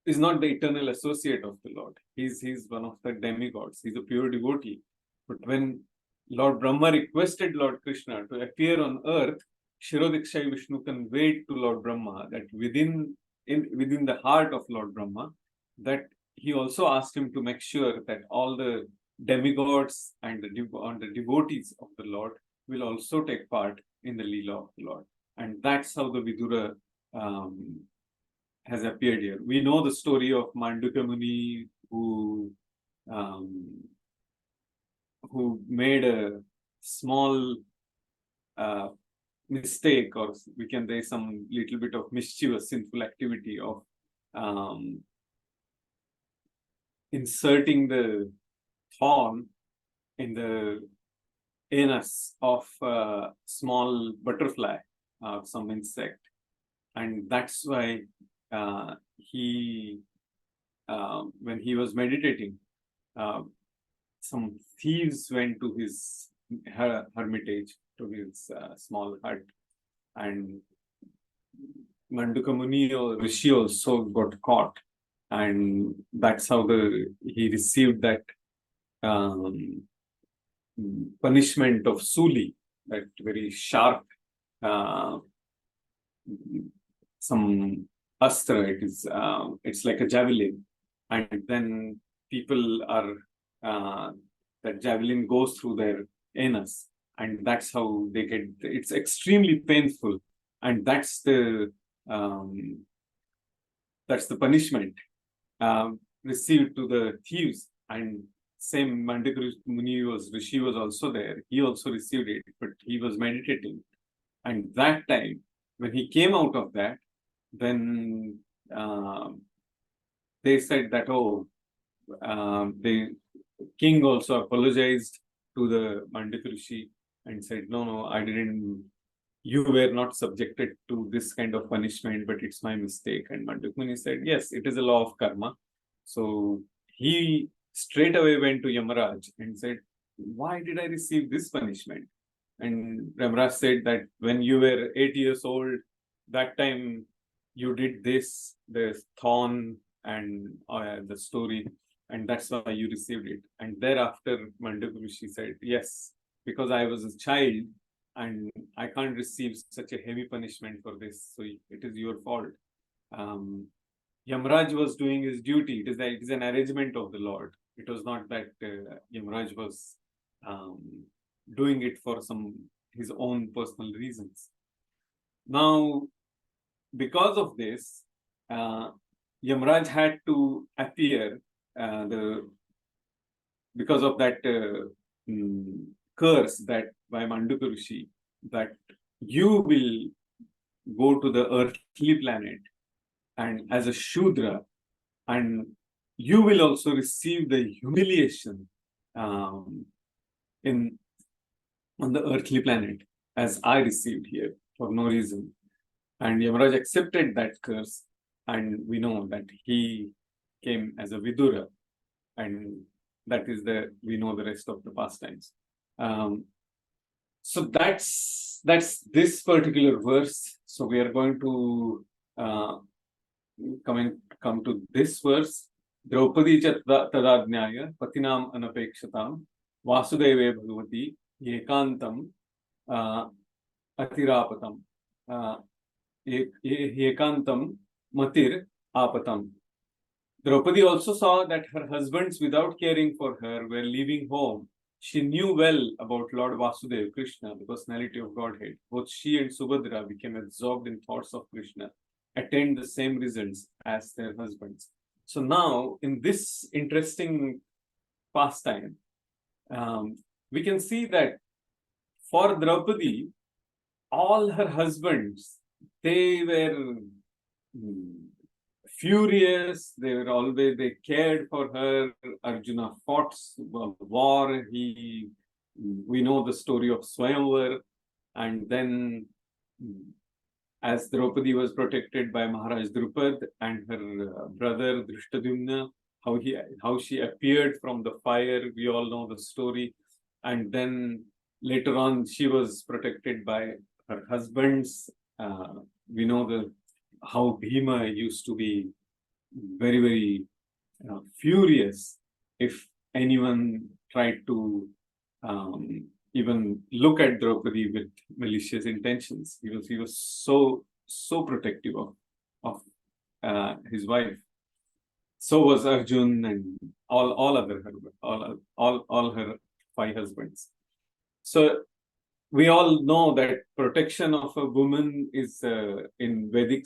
is not the eternal associate of the Lord. He's one of the demigods. He's a pure devotee. But when Lord Brahma requested Lord Krishna to appear on earth, Shirodikshai Vishnu conveyed to Lord Brahma that within the heart of Lord Brahma, that he also asked him to make sure that all the demigods and the devotees of the Lord will also take part in the Leela of the Lord. And that's how the Vidura has appeared here. We know the story of Mandukya Muni, who made a small mistake, or we can say some little bit of mischievous, sinful activity of inserting the thorn in the anus of a small butterfly, some insect. And that's why when he was meditating, some thieves went to his hermitage, to his small hut. And Manduka Muni or Rishi also got caught, and that's how he received that punishment of Suli, that very sharp some astra. It's like a javelin, and then people are that javelin goes through their anus, and that's how they get. It's extremely painful, and that's the punishment received to the thieves. And same Mandukya Muni Rishi was also there. He also received it, but he was meditating. And that time, when he came out of that, then they said that, the king also apologized to the Mandukya Rishi and said, no, I didn't. You were not subjected to this kind of punishment, but it's my mistake. And Mandukya Muni said, yes, it is a law of karma. So he straight away went to Yamaraj and said, why did I receive this punishment? And Yamaraj said that when you were 8 years old, that time you did this, the thorn and the story, and that's why you received it. And thereafter, Mandukya Rishi said, yes, because I was a child, and I can't receive such a heavy punishment for this, so it is your fault. Yamraj was doing his duty. It is an arrangement of the Lord. It was not that Yamraj was doing it for his own personal reasons. Now, because of this, Yamraj had to appear because of that curse that by Mandukya Rishi, that you will go to the earthly planet and as a Shudra, and you will also receive the humiliation on the earthly planet as I received here for no reason. And Yamaraj accepted that curse, and we know that he came as a Vidura, and that is we know the rest of the pastimes. So that's this particular verse. So we are going to come to this verse. Draupadi cha tadadnyaya patinam anapekshatam vasudeve bhagavati yekantam atirapatam yekantam matir apatam. Draupadi also saw that her husbands, without caring for her, were leaving home. She knew well about Lord Vasudeva, Krishna, the personality of Godhead. Both she and Subhadra became absorbed in thoughts of Krishna, attained the same results as their husbands. So now, in this interesting pastime, we can see that for Draupadi, all her husbands, they were furious. They cared for her. Arjuna fought war. We know the story of Swayamvar, and then as Draupadi was protected by Maharaj Drupad and her brother Drishtadumna, how she appeared from the fire, we all know the story. And then later on, she was protected by her husbands. We know how Bhima used to be very, very furious if anyone tried to even look at Draupadi with malicious intentions. He was so protective of his wife. So was Arjun and all her 5 husbands. So we all know that protection of a woman is in Vedic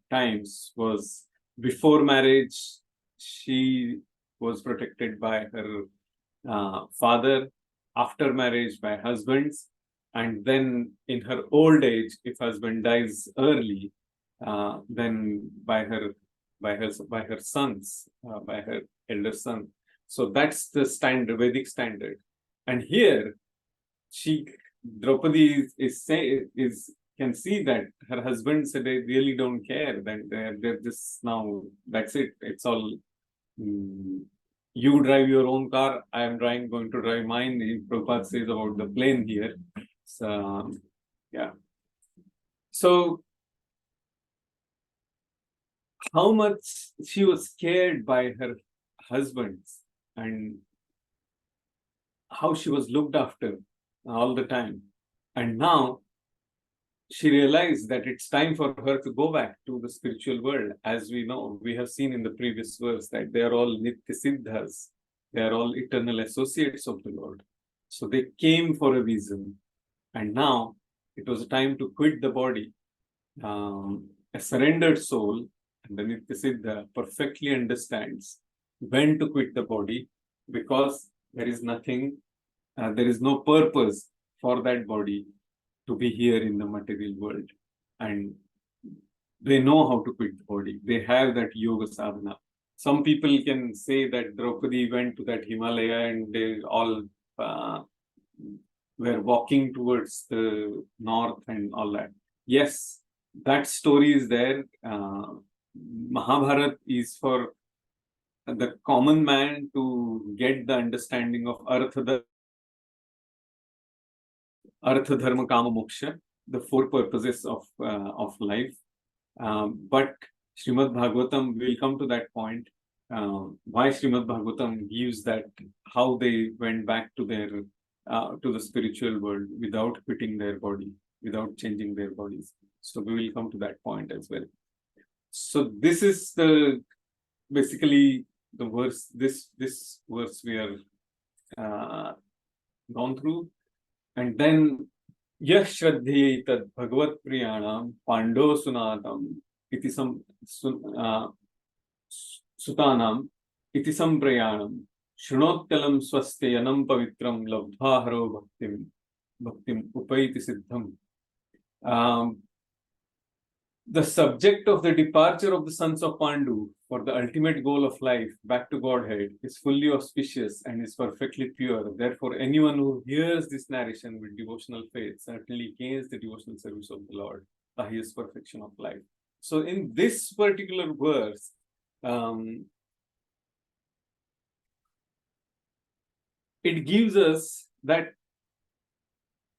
times was before marriage. She was protected by her father, after marriage by husbands, and then in her old age, if husband dies early, then by her sons, by her elder son. So that's the standard, Vedic standard. And here, Draupadi can see that her husband said they really don't care, that they're just now, that's it. It's all you drive your own car, I am going to drive mine. Prabhupada says about the plane here. So, yeah. So, how much she was scared by her husbands and how she was looked after all the time. And now she realized that it's time for her to go back to the spiritual world. As we know, we have seen in the previous verse that they are all Nitya Siddhas. They are all eternal associates of the Lord. So they came for a reason. And now it was time to quit the body. A surrendered soul, and the Nitya Siddha perfectly understands when to quit the body, because there is nothing, there is no purpose for that body to be here in the material world. And they know how to quit the body. They have that yoga sadhana. Some people can say that Draupadi went to that Himalaya and they all were walking towards the north and all that. Yes, that story is there. Mahabharata is for the common man to get the understanding of Artha Dharma, Kama, Moksha, the four purposes of life. But Srimad Bhagavatam, will come to that point. Why Srimad Bhagavatam gives that, how they went back to their to the spiritual world without quitting their body, without changing their bodies. So we will come to that point as well. So this is the basically the verse. This verse we are gone through, and then Yash Shraddhye tad Bhagavat Priyanam Pando Sunatam iti Sutanam iti Samprayanam Shrunotkalam Swastyanam Pavitram Labdhaharo Bhaktim Upaiti Siddham. The subject of the departure of the sons of Pandu for the ultimate goal of life, back to Godhead, is fully auspicious and is perfectly pure. Therefore, anyone who hears this narration with devotional faith certainly gains the devotional service of the Lord, the highest perfection of life. So, in this particular verse, it gives us that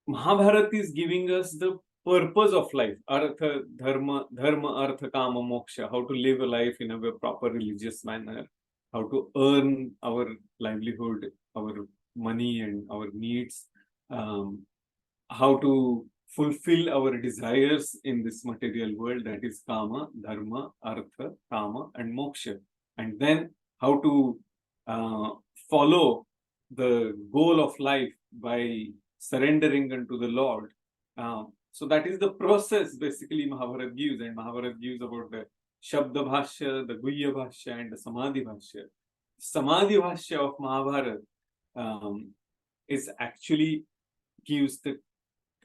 Mahabharata is giving us the purpose of life, Artha, Dharma, Artha, Kama, Moksha, how to live a life in a proper religious manner, how to earn our livelihood, our money and our needs, how to fulfill our desires in this material world, that is Kama, Dharma, Artha, Kama and Moksha. And then how to follow the goal of life by surrendering unto the Lord. So that is the process basically Mahabharata gives, and Mahabharata gives about the Shabda Bhashya, the Guhya Bhashya and the Samadhi Bhashya. Samadhi Bhashya of Mahabharata is actually gives the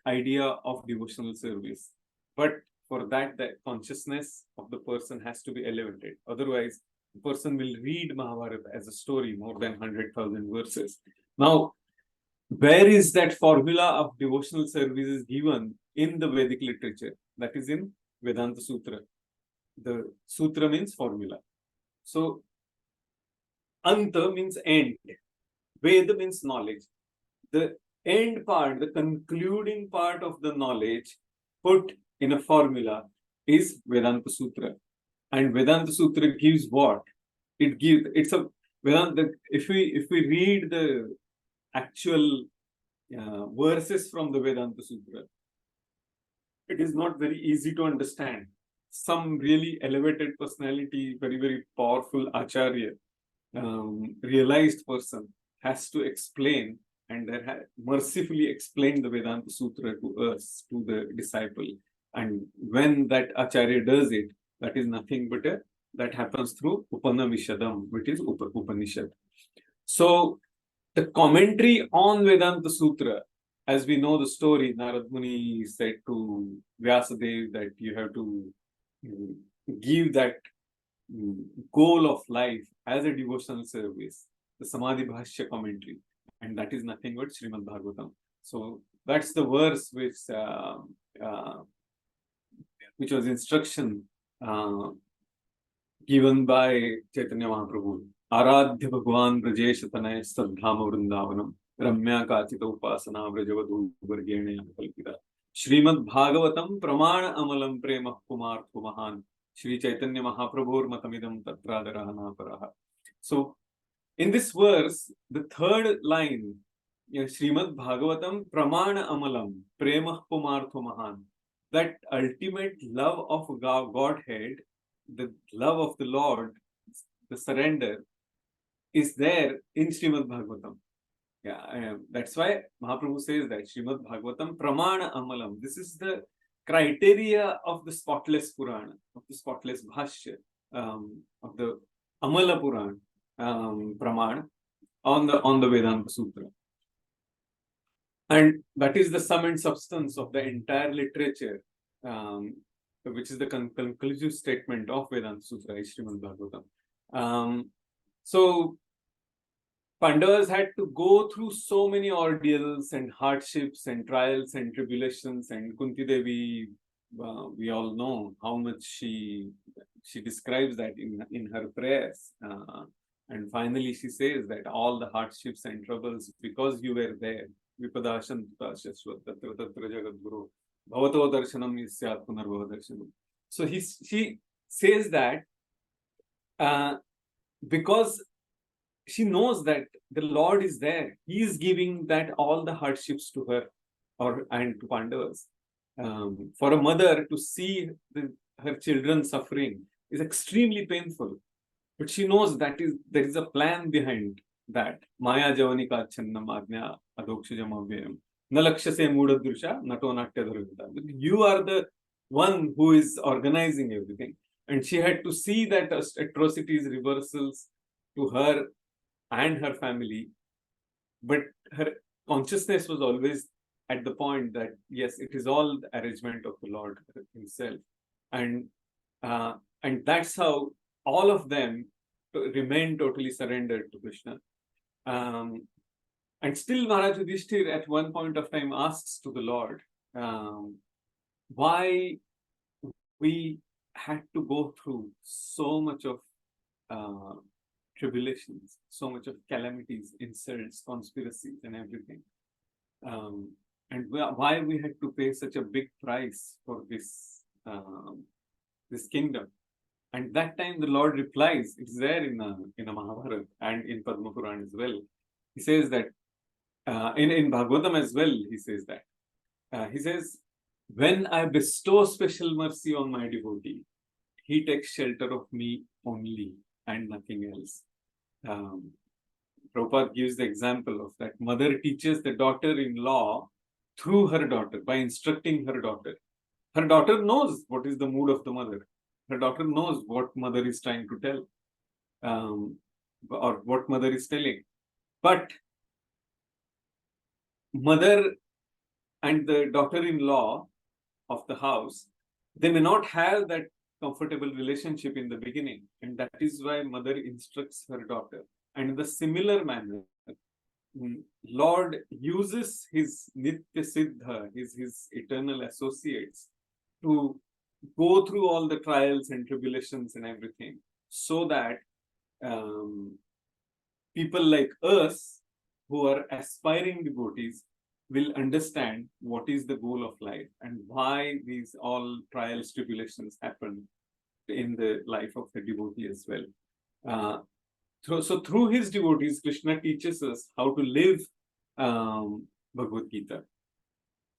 idea of devotional service. But for that, the consciousness of the person has to be elevated. Otherwise, the person will read Mahabharata as a story, more than 100,000 verses. Now, where is that formula of devotional service is given in the Vedic literature? That is in Vedanta Sutra. The Sutra means formula. So, Anta means end. Veda means knowledge. The end part, the concluding part of the knowledge put in a formula is Vedanta Sutra. And Vedanta Sutra gives what? It gives, it's a Vedanta, if we read the actual verses from the Vedanta Sutra, it is not very easy to understand. Some really elevated personality, very, very powerful Acharya, realized person has to explain and mercifully explain the Vedanta Sutra to us, to the disciple. And when that Acharya does it, that is nothing but that happens through Upanamishadam, which is Upanishad. So, the commentary on Vedanta Sutra, as we know the story, Narad Muni said to Vyasadeva that you have to give that goal of life as a devotional service, the Samadhi Bhashya commentary, and that is nothing but Srimad Bhagavatam. So that's the verse which was instruction given by Chaitanya Mahaprabhu आराध्य भगवान ब्रजेश तनय सद्धाम वृंदावनम रम्या काचित उपासना व्रजवधू वर्गेण कल्पिता श्रीमद् भागवतम प्रमाण अमलम प्रेम कुमार महान Shri Chaitanya महाप्रभुर्मतमिदं तत्रादरः नापरः. So in this verse, the third line, Srimad Bhagavatam Pramana Amalam Premah Pumartho Mahan, that ultimate love of Godhead, the love of the Lord, the surrender, is there in Srimad Bhagavatam. Yeah, that's why Mahaprabhu says that Srimad Bhagavatam Pramana Amalam. This is the criteria of the spotless Purana, of the spotless Bhashya, of the Amala Purana, Pramana on the Vedanta Sutra. And that is the sum and substance of the entire literature, which is the conclusive statement of Vedanta Sutra, Srimad Bhagavatam. So Pandavas had to go through so many ordeals and hardships and trials and tribulations, and Kunti Devi, we all know how much she describes that in her prayers. And finally she says that all the hardships and troubles, because you were there, Vipadashan Shashvat Tatra Tatra Jagadguru Bhavato Darshanam Isyat Punarbhava Darshanam. So she says that because she knows that the Lord is there. He is giving that all the hardships to her and to Pandavas. For a mother to see her children suffering is extremely painful. But she knows that there is a plan behind that. Maya Javanika Channam Agnya Adokshajam Avyayam. Nalakshase Mudadrusha Nato Natya Dharvita. You are the one who is organizing everything. And she had to see that atrocities, reversals to her and her family, but her consciousness was always at the point that yes, it is all the arrangement of the Lord Himself, and that's how all of them remain totally surrendered to Krishna. And still, Maharaj Yudhishthir at one point of time asks to the Lord, why we had to go through so much of tribulations, so much of calamities, insults, conspiracies, and everything. And why we had to pay such a big price for this kingdom. And that time the Lord replies, it's there in a Mahabharata and in Padma Puran as well. He says that, in Bhagavatam as well, he says that. He says, when I bestow special mercy on my devotee, he takes shelter of me only and nothing else. Prabhupada gives the example of that mother teaches the daughter-in-law through her daughter, by instructing her daughter. Her daughter knows what is the mood of the mother. Her daughter knows what mother is trying to tell, or what mother is telling. But mother and the daughter-in-law of the house, they may not have that comfortable relationship in the beginning, and that is why mother instructs her daughter. And in the similar manner, Lord uses his Nitya Siddha, his eternal associates, to go through all the trials and tribulations and everything, so that people like us who are aspiring devotees will understand what is the goal of life and why these all trials, tribulations happen in the life of the devotee as well. So through his devotees, Krishna teaches us how to live Bhagavad Gita.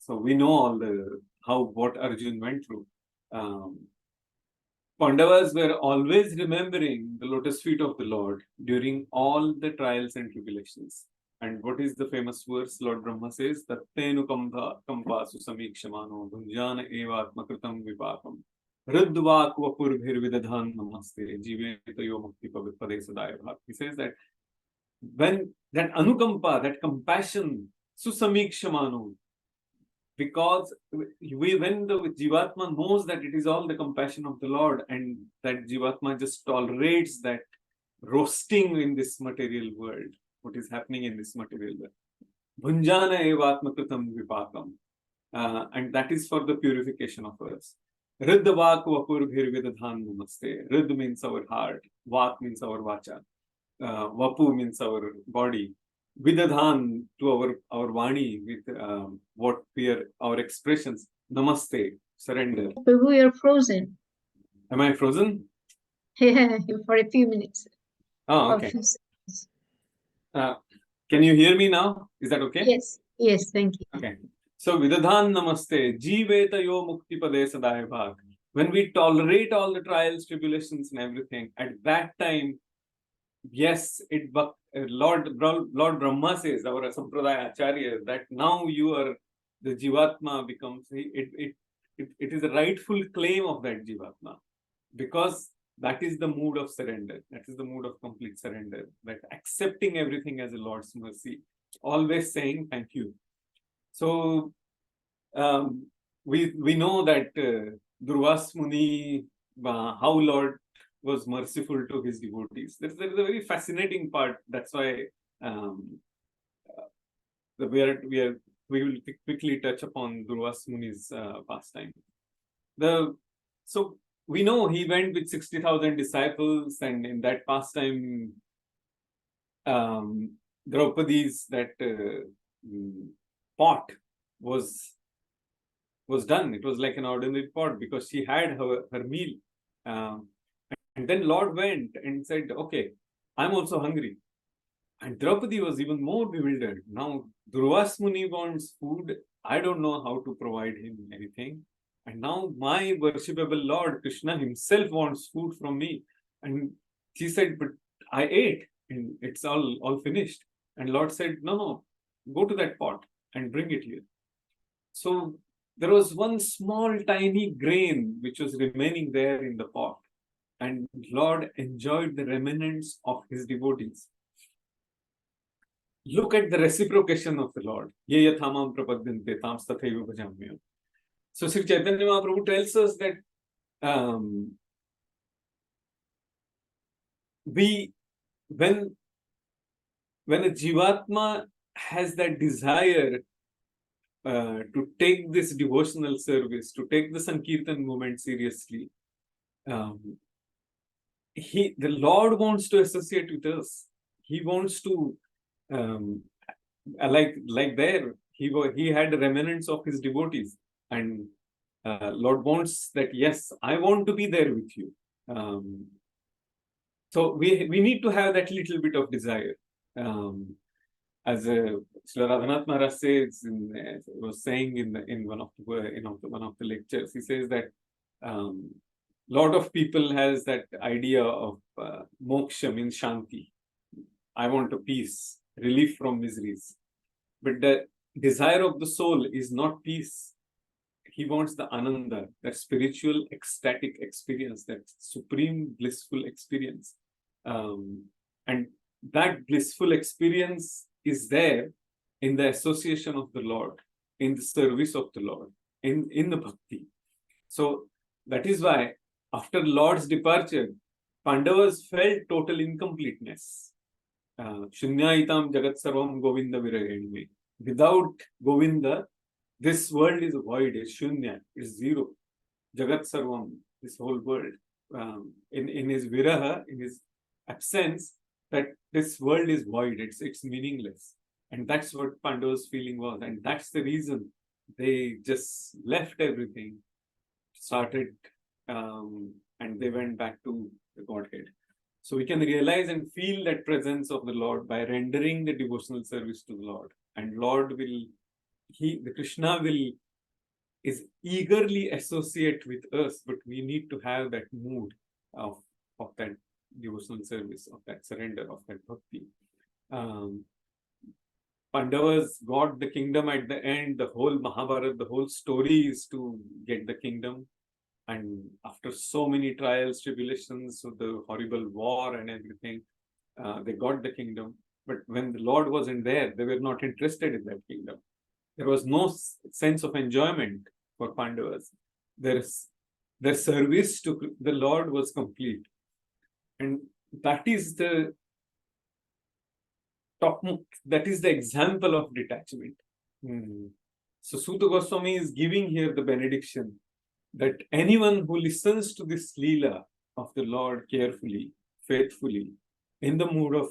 So we know all what Arjun went through. Pandavas were always remembering the lotus feet of the Lord during all the trials and tribulations. And what is the famous verse? Lord Brahma says, Tattenu kampasu samikshamano bhunjana evatma kritam vipakam Riddvak vapurvir vidadhan namaste jivetayo mukti pavipade sadaya bhav. He says that when that anukampa, that compassion, susamikshamano, because when the Jivatma knows that it is all the compassion of the Lord, and that Jivatma just tolerates that roasting in this material world, what is happening in this material world. Bhunjana evatma kritam vipakam. And that is for the purification of us. Riddha vak vapur bhir vidadhan namaste. Riddha means our heart. Vak means our vacha. Vapu means our body. Vidadhan to our Vani with what we are, our expressions. Namaste, surrender. Prabhu, you're frozen. Am I frozen? Yeah, for a few minutes. Oh, Or okay. few seconds. Can you hear me now? Is that okay? Yes, yes, thank you. Okay. So Vidadhan Namaste, Jiveta Yo Mukti Pade Sadaya Bhag. When we tolerate all the trials, tribulations, and everything, at that time, yes, Lord Brahma says, our Sampradaya Acharya, that now you are the Jivatma becomes it is a rightful claim of that Jivatma, because that is the mood of surrender. That is the mood of complete surrender. That accepting everything as a Lord's mercy, always saying thank you. So we know that Durvas Muni, how Lord was merciful to his devotees. There is a very fascinating part. That's why we will quickly touch upon Durvas Muni's pastime. So we know he went with 60,000 disciples, and in that pastime, Draupadi's that pot was done. It was like an ordinary pot because she had her meal. And then Lord went and said, okay, I'm also hungry. And Draupadi was even more bewildered. Now, Durvas Muni wants food. I don't know how to provide him anything. And now my worshipable Lord Krishna himself wants food from me. And she said, but I ate and it's all finished. And Lord said, no, go to that pot and bring it here. So there was one small tiny grain which was remaining there in the pot. And Lord enjoyed the remnants of his devotees. Look at the reciprocation of the Lord. Ye yathamam prapadyante tam tathaiva bhajamyam. So Sri Chaitanya Mahaprabhu tells us that when a Jivatma has that desire to take this devotional service, to take the Sankirtan movement seriously, the Lord wants to associate with us. He wants to, like there, he had remnants of his devotees, and Lord wants that. Yes, I want to be there with you. So we need to have that little bit of desire. As Srila Radhanath Maharaj says, was saying in one of the lectures, he says that lot of people has that idea of moksha means shanti. I want a peace, relief from miseries. But the desire of the soul is not peace. He wants the ananda, that spiritual ecstatic experience, that supreme blissful experience. And that blissful experience is there in the association of the Lord, in the service of the Lord, in the bhakti. So that is why after Lord's departure, Pandavas felt total incompleteness. Shunyaitam jagat sarvam govinda virahenme. Without Govinda, this world is void, it's shunya, it's zero. Jagat sarvam, this whole world. In his viraha, in his absence, that this world is void, it's meaningless. And that's what Pandava's feeling was. And that's the reason they just left everything, started, and they went back to the Godhead. So we can realize and feel that presence of the Lord by rendering the devotional service to the Lord. And Lord will, the Krishna is eagerly associate with us, but we need to have that mood of that devotional service, of that surrender, of that bhakti. Pandavas got the kingdom at the end. The whole Mahabharata, the whole story is to get the kingdom. And after so many trials, tribulations, so the horrible war and everything, they got the kingdom. But when the Lord wasn't there, they were not interested in that kingdom. There was no sense of enjoyment for Pandavas. Their service to the Lord was complete. And that is the example of detachment. So Suta Goswami is giving here the benediction that anyone who listens to this Leela of the Lord carefully, faithfully, in the mood of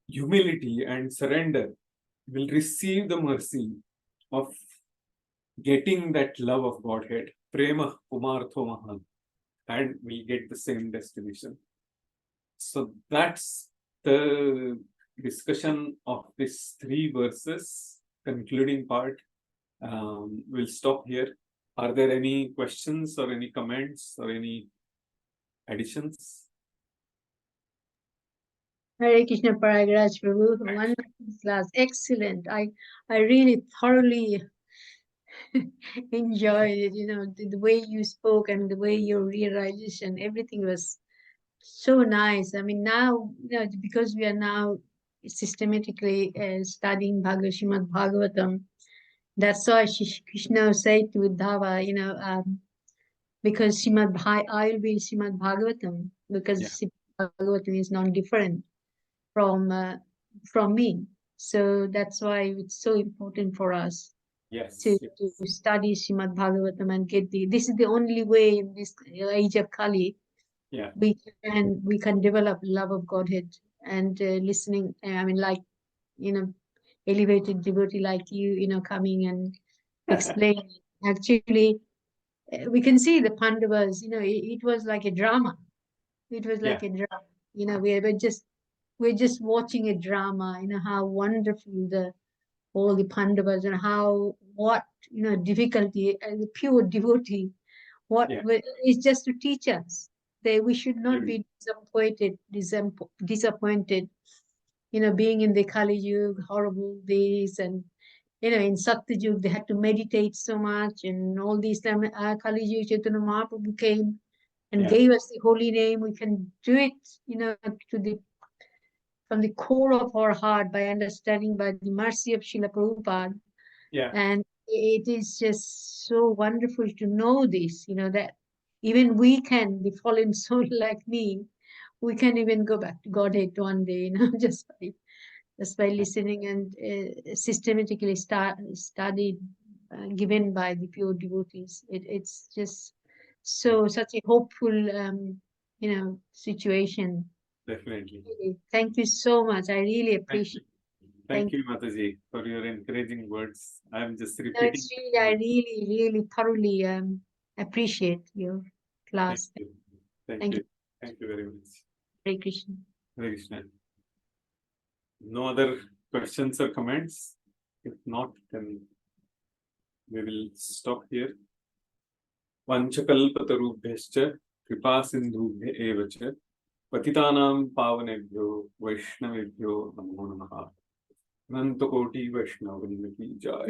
humility and surrender, will receive the mercy of getting that love of Godhead, Prema Kumartho Mahan, and we get the same destination. So that's the discussion of these 3 verses, concluding part. We'll stop here. Are there any questions or any comments or any additions? Hare Krishna Prayagraj Prabhu, wonderful class, excellent. I really thoroughly enjoyed it, the way you spoke and the way your realization, everything was so nice. I mean, now, because we are now systematically studying Srimad Bhagavatam, that's why Krishna said to Uddhava, because I will be Srimad Bhagavatam, because Srimad Bhagavatam is non-different from me. So that's why it's so important for us to study Srimad Bhagavatam and get this is the only way in this age of Kali we can develop love of Godhead and listening. I mean, like, elevated devotee like you, coming and explaining. Actually, we can see the Pandavas, it was like a drama. It was like a drama. We're just watching a drama, how wonderful all the Pandavas and what difficulty as a pure devotee, is just to teach us that we should not be disappointed, being in the Kali Yuga, horrible days, and in Sakta Yuga they had to meditate so much, and all these time Kali Yuga Chaitanya Mahaprabhu came and gave us the holy name. We can do it, from the core of our heart by understanding by the mercy of Srila Prabhupada. And it is just so wonderful to know this, that even we can, the fallen soul like me, we can even go back to Godhead one day, just by listening and systematically studied, given by the pure devotees. It's just such a hopeful, situation. Definitely. Thank you so much. I really appreciate. Thank you, Mataji, for your encouraging words. I'm just No, repeating. it's really, I really, really thoroughly appreciate your class. Thank you. Thank you very much. Hare Krishna. Hare Krishna. No other questions or comments? If not, then we will stop here. Vanchakalpatarubhyascha kripasindhubhya eva cha patitanam pavanebhyo vaishnavebhyo namo namaha. Anantakoti Vaishnavavrinda ki jai.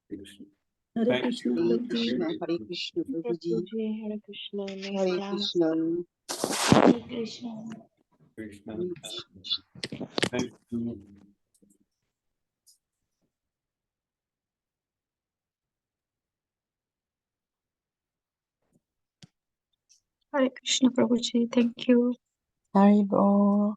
Krishna. Hare Thank Krishna, you. Prabhuji. Hare Krishna, Prabhuji. Hare Krishna. Hare Krishna. Hare Krishna. Krishna. Thank you. Hare Krishna, Prabhuji. Thank you. Haribo.